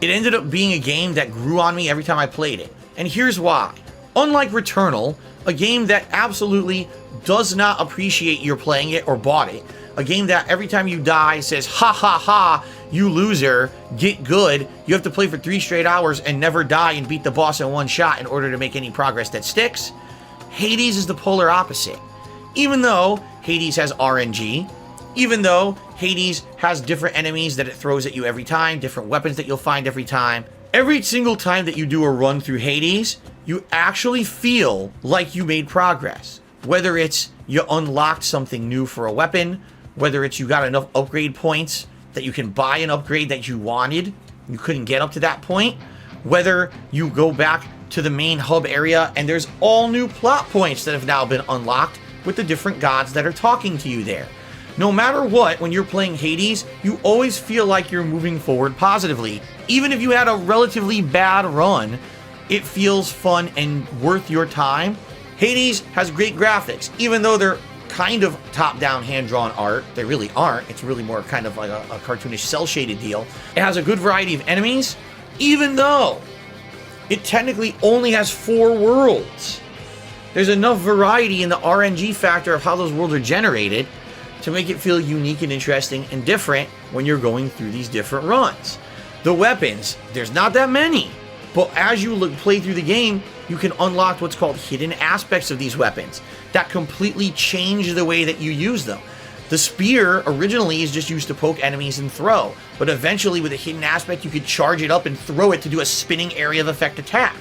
It ended up being a game that grew on me every time I played it. And here's why. Unlike Returnal, a game that absolutely does not appreciate your playing it or bought it, a game that every time you die says, ha ha ha, you loser, get good, you have to play for 3 straight hours and never die and beat the boss in one shot in order to make any progress that sticks, Hades is the polar opposite. Even though Hades has RNG, even though Hades has different enemies that it throws at you every time, different weapons that you'll find every time, every single time that you do a run through Hades, you actually feel like you made progress. Whether it's you unlocked something new for a weapon, whether it's you got enough upgrade points that you can buy an upgrade that you wanted, you couldn't get up to that point, whether you go back to the main hub area and there's all new plot points that have now been unlocked with the different gods that are talking to you there. No matter what, when you're playing Hades, you always feel like you're moving forward positively. Even if you had a relatively bad run, it feels fun and worth your time. Hades has great graphics, even though they're kind of top-down hand-drawn art. They really aren't. It's really more kind of like a cartoonish cel-shaded deal. It has a good variety of enemies, even though it technically only has 4 worlds. There's enough variety in the RNG factor of how those worlds are generated to make it feel unique and interesting and different when you're going through these different runs. The weapons, there's not that many, but as you play through the game, you can unlock what's called hidden aspects of these weapons that completely change the way that you use them. The spear originally is just used to poke enemies and throw, but eventually with a hidden aspect, you could charge it up and throw it to do a spinning area of effect attack.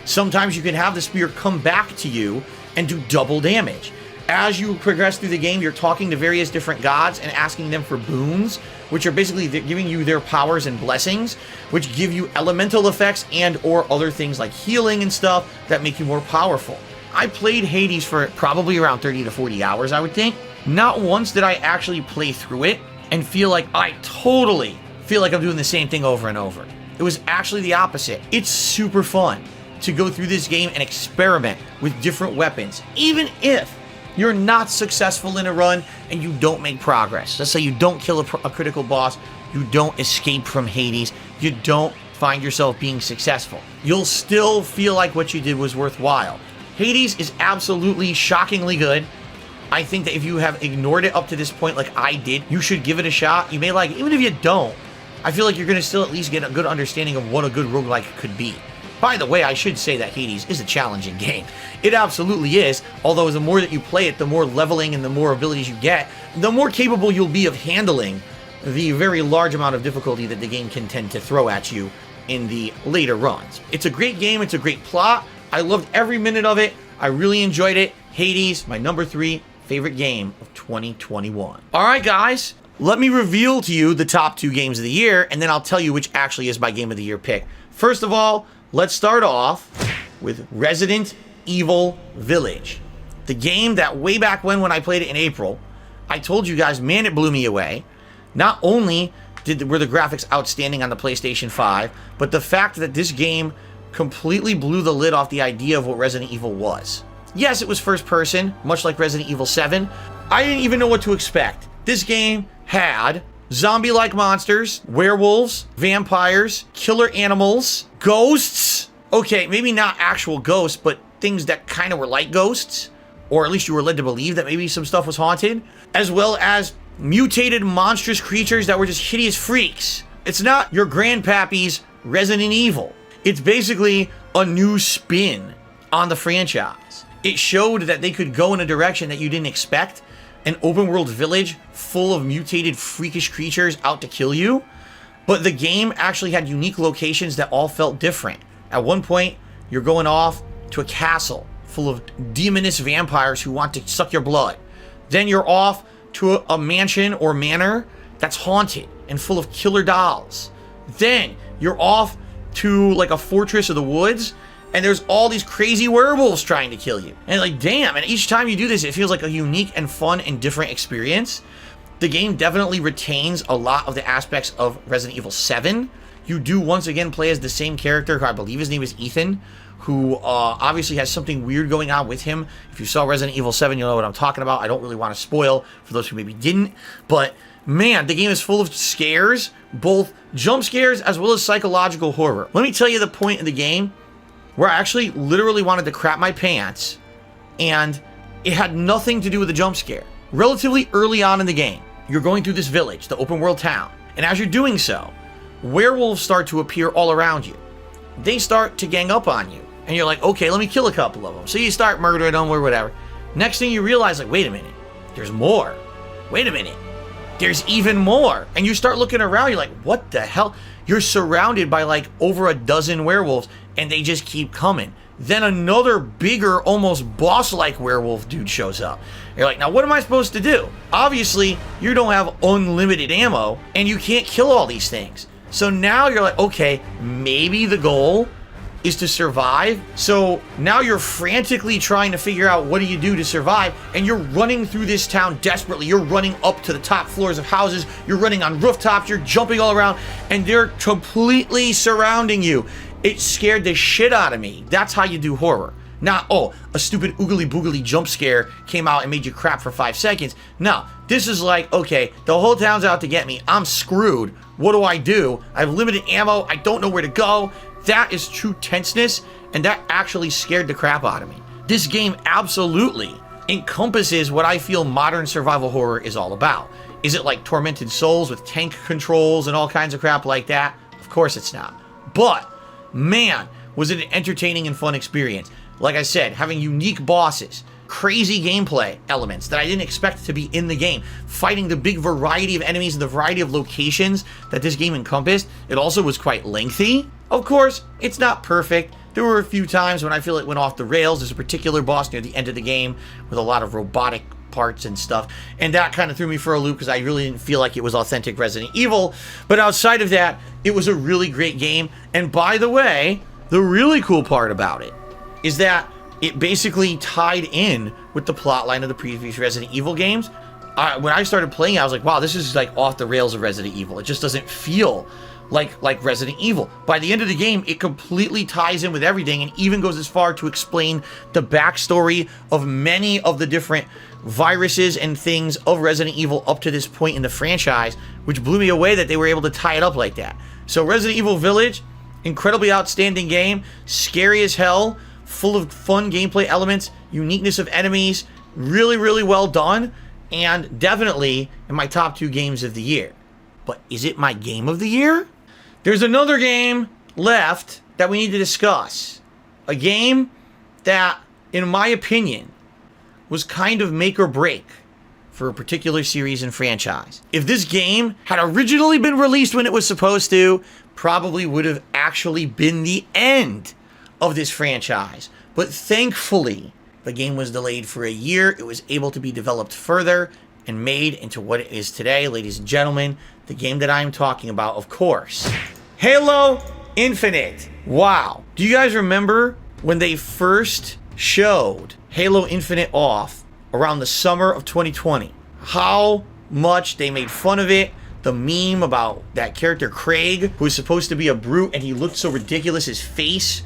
Sometimes you can have the spear come back to you and do double damage. As you progress through the game, you're talking to various different gods and asking them for boons, which are basically giving you their powers and blessings, which give you elemental effects and or other things like healing and stuff that make you more powerful. I played Hades for probably around 30 to 40 hours, I would think. Not once did I actually play through it and feel like I totally feel like I'm doing the same thing over and over. It was actually the opposite. It's super fun to go through this game and experiment with different weapons, even if you're not successful in a run and you don't make progress. Let's say you don't kill a critical boss, you don't escape from Hades, you don't find yourself being successful. You'll still feel like what you did was worthwhile. Hades is absolutely shockingly good. I think that if you have ignored it up to this point like I did, you should give it a shot. You may like it, even if you don't, I feel like you're going to still at least get a good understanding of what a good roguelike could be. By the way, I should say that Hades is a challenging game. It absolutely is, although the more that you play it, the more leveling and the more abilities you get, the more capable you'll be of handling the very large amount of difficulty that the game can tend to throw at you in the later runs. It's a great game, it's a great plot. I loved every minute of it. I really enjoyed it. Hades, my number 3 favorite game of 2021. All right, guys, let me reveal to you the top 2 games of the year, and then I'll tell you which actually is my game of the year pick. First of all, let's start off with Resident Evil Village. The game that way back when I played it in April, I told you guys, man, it blew me away. Not only were the graphics outstanding on the PlayStation 5, but the fact that this game completely blew the lid off the idea of what Resident Evil was. Yes, it was first person, much like Resident Evil 7. I didn't even know what to expect. This game had zombie-like monsters, werewolves, vampires, killer animals, ghosts. Okay, maybe not actual ghosts, but things that kind of were like ghosts, or at least you were led to believe that maybe some stuff was haunted, as well as mutated monstrous creatures that were just hideous freaks. It's not your grandpappy's Resident Evil. It's basically a new spin on the franchise. It showed that they could go in a direction that you didn't expect, an open world village full of mutated freakish creatures out to kill you, but the game actually had unique locations that all felt different. At one point, you're going off to a castle full of demonous vampires who want to suck your blood. Then you're off to a mansion or manor that's haunted and full of killer dolls. Then you're off to like a fortress of the woods, and there's all these crazy werewolves trying to kill you. And like, damn, and each time you do this, it feels like a unique and fun and different experience. The game definitely retains a lot of the aspects of Resident Evil 7. You do once again play as the same character, who I believe his name is Ethan, who obviously has something weird going on with him. If you saw Resident Evil 7, you'll know what I'm talking about. I don't really want to spoil for those who maybe didn't, but man, the game is full of scares, both jump scares as well as psychological horror. Let me tell you the point in the game where I actually literally wanted to crap my pants, and it had nothing to do with the jump scare. Relatively early on in the game, you're going through this village, the open world town, and as you're doing so, werewolves start to appear all around you. They start to gang up on you, and you're like, okay, let me kill a couple of them. So you start murdering them or whatever. Next thing you realize, like, wait a minute, there's more. Wait a minute, there's even more. And you start looking around, you're like, what the hell? You're surrounded by like over a dozen werewolves, and they just keep coming. Then another bigger, almost boss-like werewolf dude shows up. You're like, now what am I supposed to do? Obviously, you don't have unlimited ammo, and you can't kill all these things. So now you're like, okay, maybe the goal is to survive. So now you're frantically trying to figure out what do you do to survive, and you're running through this town desperately. You're running up to the top floors of houses, you're running on rooftops, you're jumping all around, and they're completely surrounding you. It scared the shit out of me. That's how you do horror. Not, oh, a stupid oogly boogly jump scare came out and made you crap for 5 seconds. No, this is like, okay, the whole town's out to get me. I'm screwed. What do? I have limited ammo. I don't know where to go. That is true tenseness, and that actually scared the crap out of me. This game absolutely encompasses what I feel modern survival horror is all about. Is it like Tormented Souls with tank controls and all kinds of crap like that? Of course it's not. But, man, was it an entertaining and fun experience. Like I said, having unique bosses, crazy gameplay elements that I didn't expect to be in the game, fighting the big variety of enemies and the variety of locations that this game encompassed. It also was quite lengthy. Of course, it's not perfect. There were a few times when I feel it went off the rails. There's a particular boss near the end of the game with a lot of robotic parts and stuff, and that kind of threw me for a loop because I really didn't feel like it was authentic Resident Evil. But outside of that, it was a really great game. And by the way, the really cool part about it is that it basically tied in with the plotline of the previous Resident Evil games. When I started playing, I was like, wow, this is like off the rails of Resident Evil. It just doesn't feel like Resident Evil. By the end of the game, it completely ties in with everything and even goes as far to explain the backstory of many of the different viruses and things of Resident Evil up to this point in the franchise, which blew me away that they were able to tie it up like that. So Resident Evil Village, incredibly outstanding game, scary as hell, full of fun gameplay elements, uniqueness of enemies, really, really well done, and definitely in my top 2 games of the year. But is it my game of the year? There's another game left that we need to discuss. A game that, in my opinion, was kind of make or break for a particular series and franchise. If this game had originally been released when it was supposed to, probably would have actually been the end of this franchise. But thankfully, the game was delayed for a year. It was able to be developed further and made into what it is today. Ladies and gentlemen, the game that I'm talking about, of course, Halo Infinite. Wow. Do you guys remember when they first showed Halo Infinite off around the summer of 2020? How much they made fun of it. The meme about that character Craig, who was supposed to be a brute and he looked so ridiculous, his face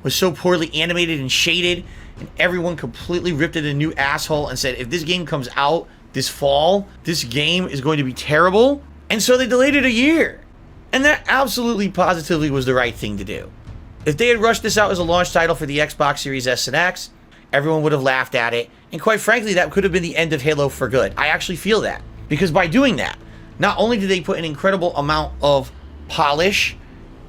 was so poorly animated and shaded, and everyone completely ripped it a new asshole and said, if this game comes out this fall, this game is going to be terrible. And so they delayed it a year. And that absolutely positively was the right thing to do. If they had rushed this out as a launch title for the Xbox Series S and X, everyone would have laughed at it. And quite frankly, that could have been the end of Halo for good. I actually feel that. Because by doing that, not only did they put an incredible amount of polish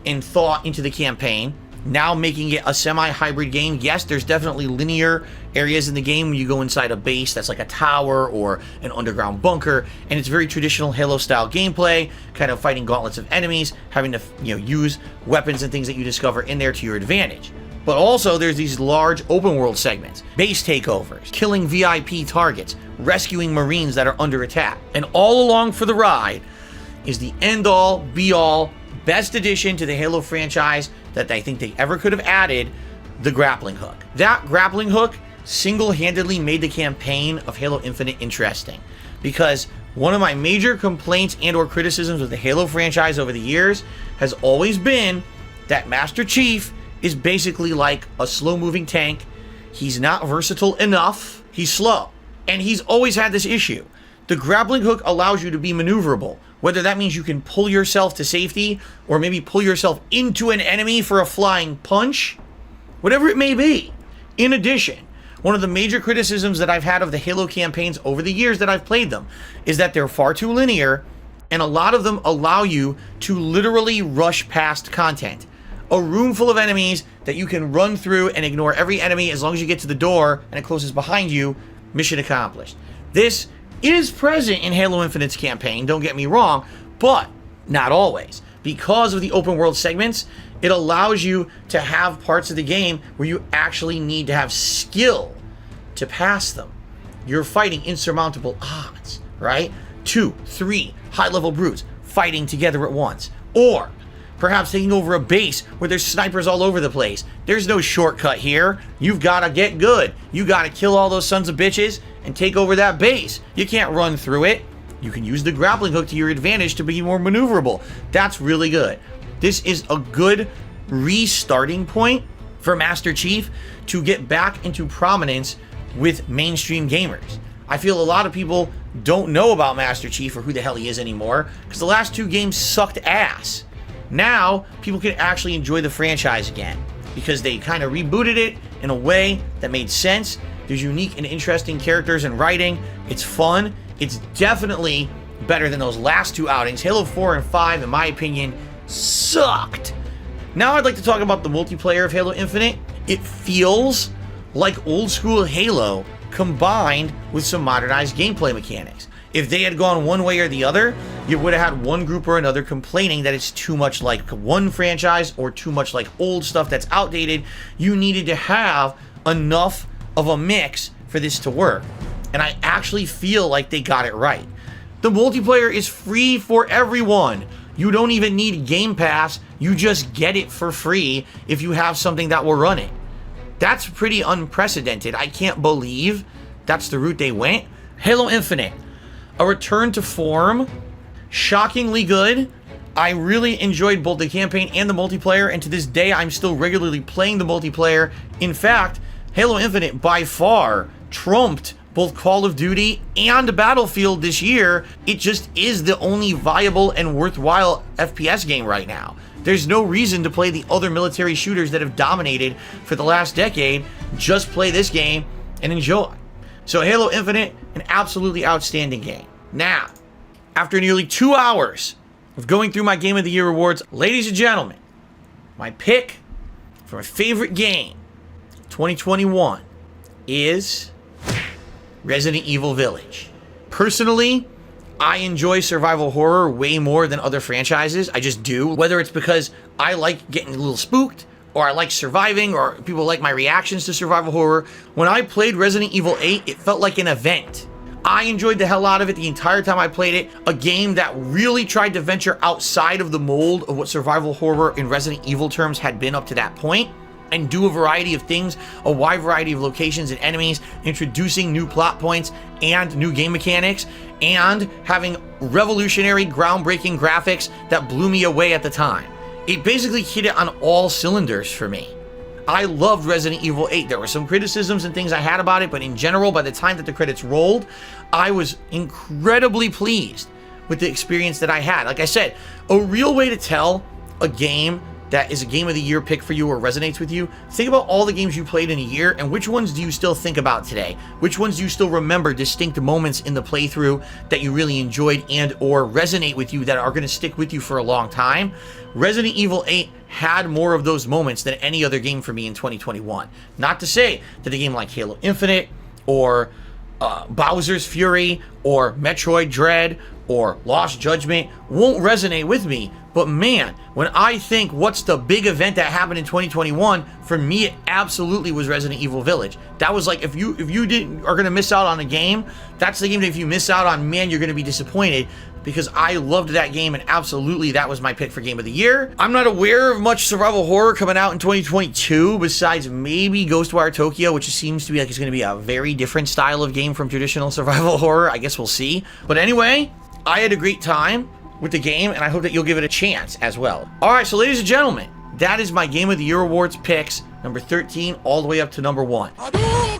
and thought into the campaign, now making it a semi-hybrid game. Yes, there's definitely linear areas in the game when you go inside a base that's like a tower or an underground bunker, and it's very traditional Halo-style gameplay, kind of fighting gauntlets of enemies, having to use weapons and things that you discover in there to your advantage. But also, there's these large open-world segments, base takeovers, killing VIP targets, rescuing Marines that are under attack. And all along for the ride is the end-all, be-all, best addition to the Halo franchise that I think they ever could have added, the grappling hook. That grappling hook single-handedly made the campaign of Halo Infinite interesting, because one of my major complaints and or criticisms of the Halo franchise over the years has always been that Master Chief is basically like a slow-moving tank. He's not versatile enough. He's slow. And he's always had this issue. The grappling hook allows you to be maneuverable, whether that means you can pull yourself to safety or maybe pull yourself into an enemy for a flying punch, whatever it may be. In addition, one of the major criticisms that I've had of the Halo campaigns over the years that I've played them is that they're far too linear, and a lot of them allow you to literally rush past content. A room full of enemies that you can run through and ignore every enemy as long as you get to the door and it closes behind you, mission accomplished. This is present in Halo Infinite's campaign, don't get me wrong, but not always. Because of the open world segments, it allows you to have parts of the game where you actually need to have skill to pass them. You're fighting insurmountable odds, right? 2, 3 high-level brutes fighting together at once. Or Perhaps taking over a base where there's snipers all over the place. There's no shortcut here. You've got to get good. You got to kill all those sons of bitches and take over that base. You can't run through it. You can use the grappling hook to your advantage to be more maneuverable. That's really good. This is a good restarting point for Master Chief to get back into prominence with mainstream gamers. I feel a lot of people don't know about Master Chief or who the hell he is anymore because the last 2 games sucked ass. Now, people can actually enjoy the franchise again because they kind of rebooted it in a way that made sense. There's unique and interesting characters and writing. It's fun. It's definitely better than those last 2 outings. Halo 4 and 5, in my opinion, sucked. Now I'd like to talk about the multiplayer of Halo Infinite. It feels like old school Halo combined with some modernized gameplay mechanics. If they had gone one way or the other, you would have had one group or another complaining that it's too much like one franchise or too much like old stuff that's outdated. You needed to have enough of a mix for this to work. And I actually feel like they got it right. The multiplayer is free for everyone. You don't even need Game Pass. You just get it for free if you have something that will run it. That's pretty unprecedented. I can't believe that's the route they went. Halo Infinite, a return to form, shockingly good. I really enjoyed both the campaign and the multiplayer, and to this day, I'm still regularly playing the multiplayer. In fact, Halo Infinite by far trumped both Call of Duty and Battlefield this year. It just is the only viable and worthwhile FPS game right now. There's no reason to play the other military shooters that have dominated for the last decade. Just play this game and enjoy. So Halo Infinite, an absolutely outstanding game. Now, after nearly 2 hours of going through my Game of the Year awards, ladies and gentlemen, my pick for my favorite game 2021 is Resident Evil Village. Personally, I enjoy survival horror way more than other franchises. I just do. Whether it's because I like getting a little spooked, or I like surviving, or people like my reactions to survival horror. When I played Resident Evil 8, it felt like an event. I enjoyed the hell out of it the entire time I played it. A game that really tried to venture outside of the mold of what survival horror in Resident Evil terms had been up to that point, and do a variety of things, a wide variety of locations and enemies, introducing new plot points and new game mechanics, and having revolutionary, groundbreaking graphics that blew me away at the time. It basically hit it on all cylinders for me. I loved Resident Evil 8. There were some criticisms and things I had about it, but in general, by the time that the credits rolled, I was incredibly pleased with the experience that I had. Like I said, a real way to tell a game that is a Game of the Year pick for you or resonates with you, think about all the games you played in a year and which ones do you still think about today? Which ones do you still remember distinct moments in the playthrough that you really enjoyed and or resonate with you that are going to stick with you for a long time? Resident Evil 8 had more of those moments than any other game for me in 2021. Not to say that a game like Halo Infinite or Bowser's Fury or Metroid Dread or Lost Judgment won't resonate with me. But man, when I think what's the big event that happened in 2021, for me it absolutely was Resident Evil Village. That was like, if you are gonna miss out on a game, that's the game that if you miss out on, man, you're gonna be disappointed, because I loved that game and absolutely that was my pick for Game of the Year. I'm not aware of much survival horror coming out in 2022 besides maybe Ghostwire Tokyo, which seems to be like it's gonna be a very different style of game from traditional survival horror. I guess we'll see. But anyway, I had a great time with the game, and I hope that you'll give it a chance as well. All right, so ladies and gentlemen, that is my Game of the Year Awards picks, number 13 all the way up to number 1.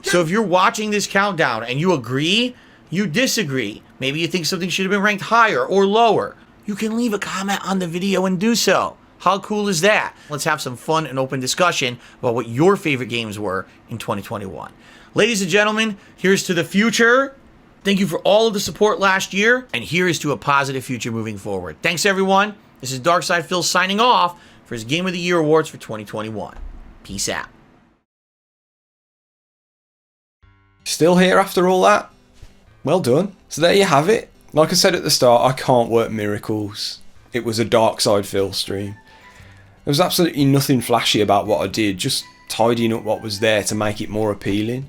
So if you're watching this countdown and you agree, you disagree, maybe you think something should have been ranked higher or lower, you can leave a comment on the video and do so. How cool is that? Let's have some fun and open discussion about what your favorite games were in 2021. Ladies and gentlemen, here's to the future. Thank you for all of the support last year, and here is to a positive future moving forward. Thanks, everyone. This is darksydephil signing off for his Game of the Year Awards for 2021. Peace out. Still here after all that? Well done. So there you have it. Like I said at the start, I can't work miracles. It was a darksydephil stream. There was absolutely nothing flashy about what I did, just tidying up what was there to make it more appealing.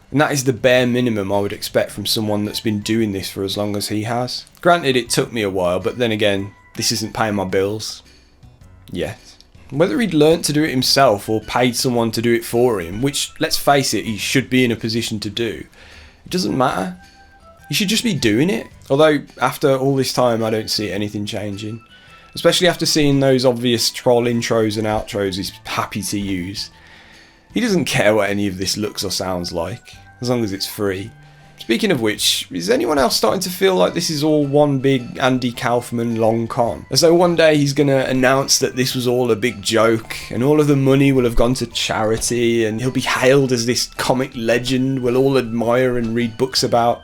And that is the bare minimum I would expect from someone that's been doing this for as long as he has. Granted, it took me a while, but then again, this isn't paying my bills. Yes. Whether he'd learnt to do it himself or paid someone to do it for him, which, let's face it, he should be in a position to do, it doesn't matter. He should just be doing it. Although, after all this time, I don't see anything changing. Especially after seeing those obvious troll intros and outros he's happy to use. He doesn't care what any of this looks or sounds like, as long as it's free. Speaking of which, is anyone else starting to feel like this is all one big Andy Kaufman long con? As though one day he's going to announce that this was all a big joke, and all of the money will have gone to charity, and he'll be hailed as this comic legend we'll all admire and read books about.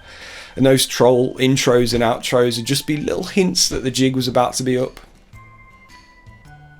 And those troll intros and outros would just be little hints that the jig was about to be up.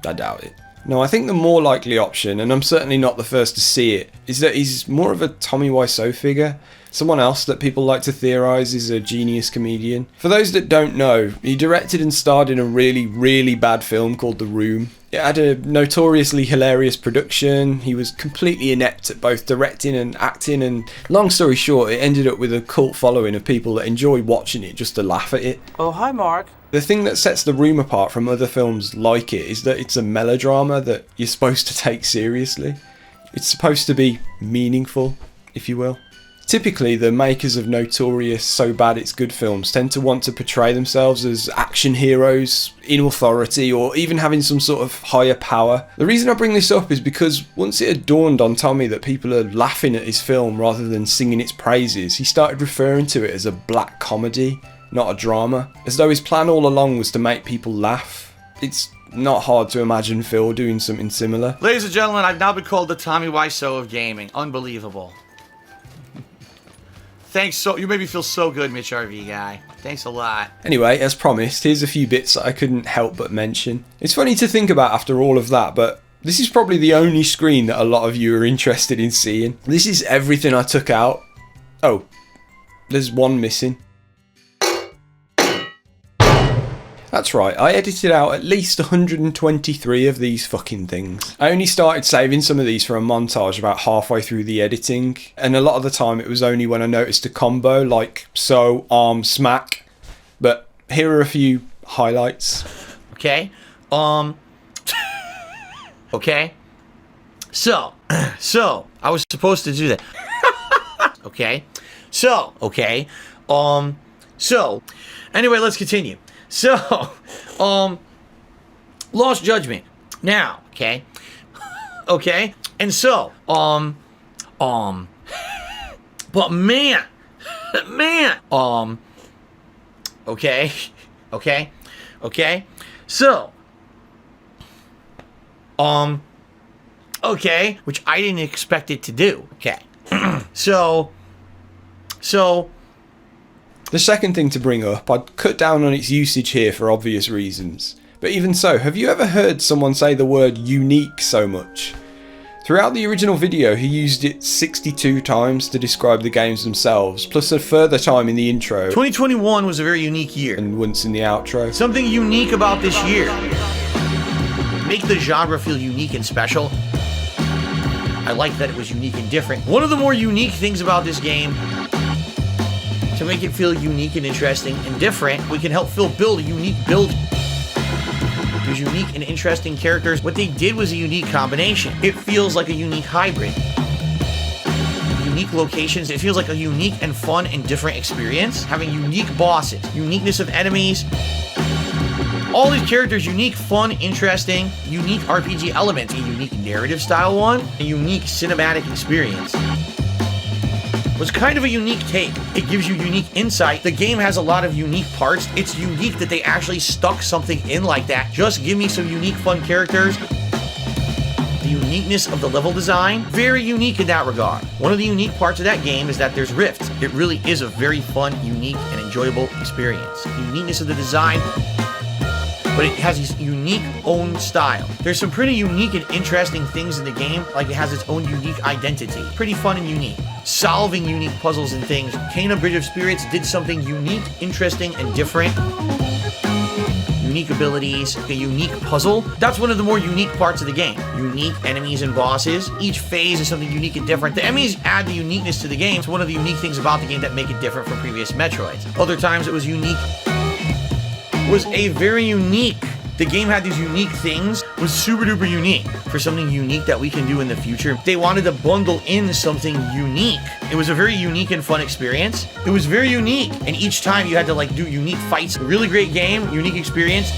I doubt it. No, I think the more likely option, and I'm certainly not the first to see it, is that he's more of a Tommy Wiseau figure. Someone else that people like to theorise is a genius comedian. For those that don't know, he directed and starred in a really, really bad film called The Room. It had a notoriously hilarious production. He was completely inept at both directing and acting, and long story short, it ended up with a cult following of people that enjoy watching it just to laugh at it. Oh, hi, Mark. The thing that sets The Room apart from other films like it is that it's a melodrama that you're supposed to take seriously. It's supposed to be meaningful, if you will. Typically, the makers of notorious so bad it's good films tend to want to portray themselves as action heroes, in authority, or even having some sort of higher power. The reason I bring this up is because once it had dawned on Tommy that people are laughing at his film rather than singing its praises, he started referring to it as a black comedy, not a drama, as though his plan all along was to make people laugh. It's not hard to imagine Phil doing something similar. Ladies and gentlemen, I've now been called the Tommy Wiseau of gaming. Unbelievable. Thanks, you made me feel so good, Mitch RV guy. Thanks a lot. Anyway, as promised, here's a few bits that I couldn't help but mention. It's funny to think about after all of that, but this is probably the only screen that a lot of you are interested in seeing. This is everything I took out. Oh, there's one missing. That's right, I edited out at least 123 of these fucking things. I only started saving some of these for a montage about halfway through the editing, and a lot of the time it was only when I noticed a combo like so, arm, smack. But here are a few highlights. Okay. Okay. So, I was supposed to do that. Okay. Anyway, let's continue. So, Lost Judgment. Now, okay. Okay. And so, but man, okay. So, okay, which I didn't expect it to do. Okay. So, the second thing to bring up, I'd cut down on its usage here for obvious reasons. But even so, have you ever heard someone say the word unique so much? Throughout the original video, he used it 62 times to describe the games themselves, plus a further time in the intro. 2021 was a very unique year. And once in the outro. Something unique about this year. Make the genre feel unique and special. I like that it was unique and different. One of the more unique things about this game, to make it feel unique and interesting and different, we can help Phil build a unique build. There's unique and interesting characters. What they did was a unique combination. It feels like a unique hybrid. Unique locations. It feels like a unique and fun and different experience. Having unique bosses, uniqueness of enemies. All these characters, unique, fun, interesting, unique RPG elements, a unique narrative style one, a unique cinematic experience. Was kind of a unique take. It gives you unique insight. The game has a lot of unique parts. It's unique that they actually stuck something in like that. Just give me some unique, fun characters. The uniqueness of the level design, very unique in that regard. One of the unique parts of that game is that there's rifts. It really is a very fun, unique, and enjoyable experience. The uniqueness of the design, but it has this unique own style. There's some pretty unique and interesting things in the game, like it has its own unique identity. Pretty fun and unique. Solving unique puzzles and things. Kena Bridge of Spirits did something unique, interesting, and different. Unique abilities, a unique puzzle. That's one of the more unique parts of the game. Unique enemies and bosses. Each phase is something unique and different. The enemies add the uniqueness to the game. It's one of the unique things about the game that make it different from previous Metroids. Other times it was unique. Was a very unique The game had these unique things, was super duper unique. For something unique that we can do in the future, they wanted to bundle in something unique. It was a very unique and fun experience. It was very unique, and each time you had to like do unique fights. Really great game, unique experience.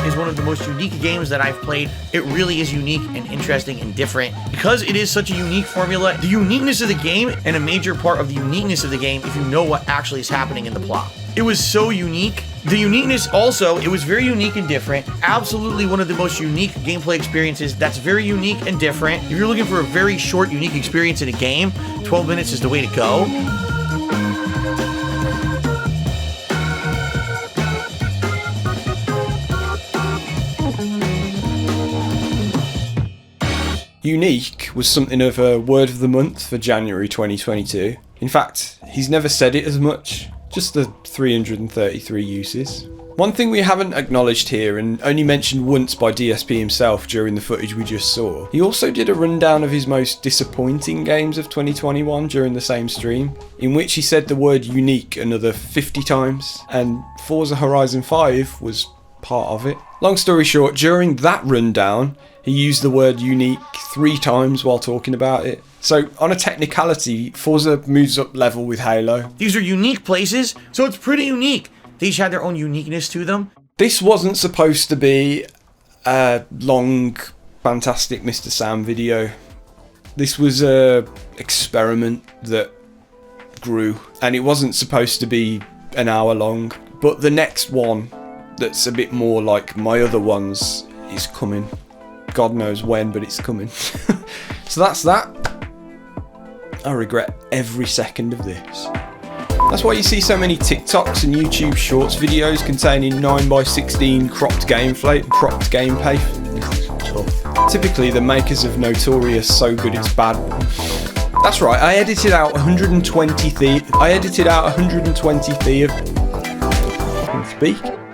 Is one of the most unique games that I've played. It really is unique and interesting and different. Because it is such a unique formula, the uniqueness of the game, and a major part of the uniqueness of the game if you know what actually is happening in the plot. It was so unique. The uniqueness also, it was very unique and different. Absolutely one of the most unique gameplay experiences that's very unique and different. If you're looking for a very short, unique experience in a game, 12 minutes is the way to go. Unique was something of a word of the month for January 2022. In fact, he's never said it as much, just the 333 uses. One thing we haven't acknowledged here, and only mentioned once by DSP himself during the footage we just saw, he also did a rundown of his most disappointing games of 2021 during the same stream, in which he said the word unique another 50 times, and Forza Horizon 5 was part of it. Long story short, during that rundown, he used the word unique 3 times while talking about it. So, on a technicality, Forza moves up level with Halo. These are unique places, so it's pretty unique. They each had their own uniqueness to them. This wasn't supposed to be a long, fantastic Mr. Sam video. This was a experiment that grew, and it wasn't supposed to be an hour long. But the next one, that's a bit more like my other ones, is coming. God knows when, but it's coming. So that's that. I regret every second of this. That's why you see so many TikToks and YouTube Shorts videos containing 9x16 cropped gameplay and cropped gameplay. Tough. Typically the makers of Notorious So Good It's Bad. That's right, I edited out 120 speak.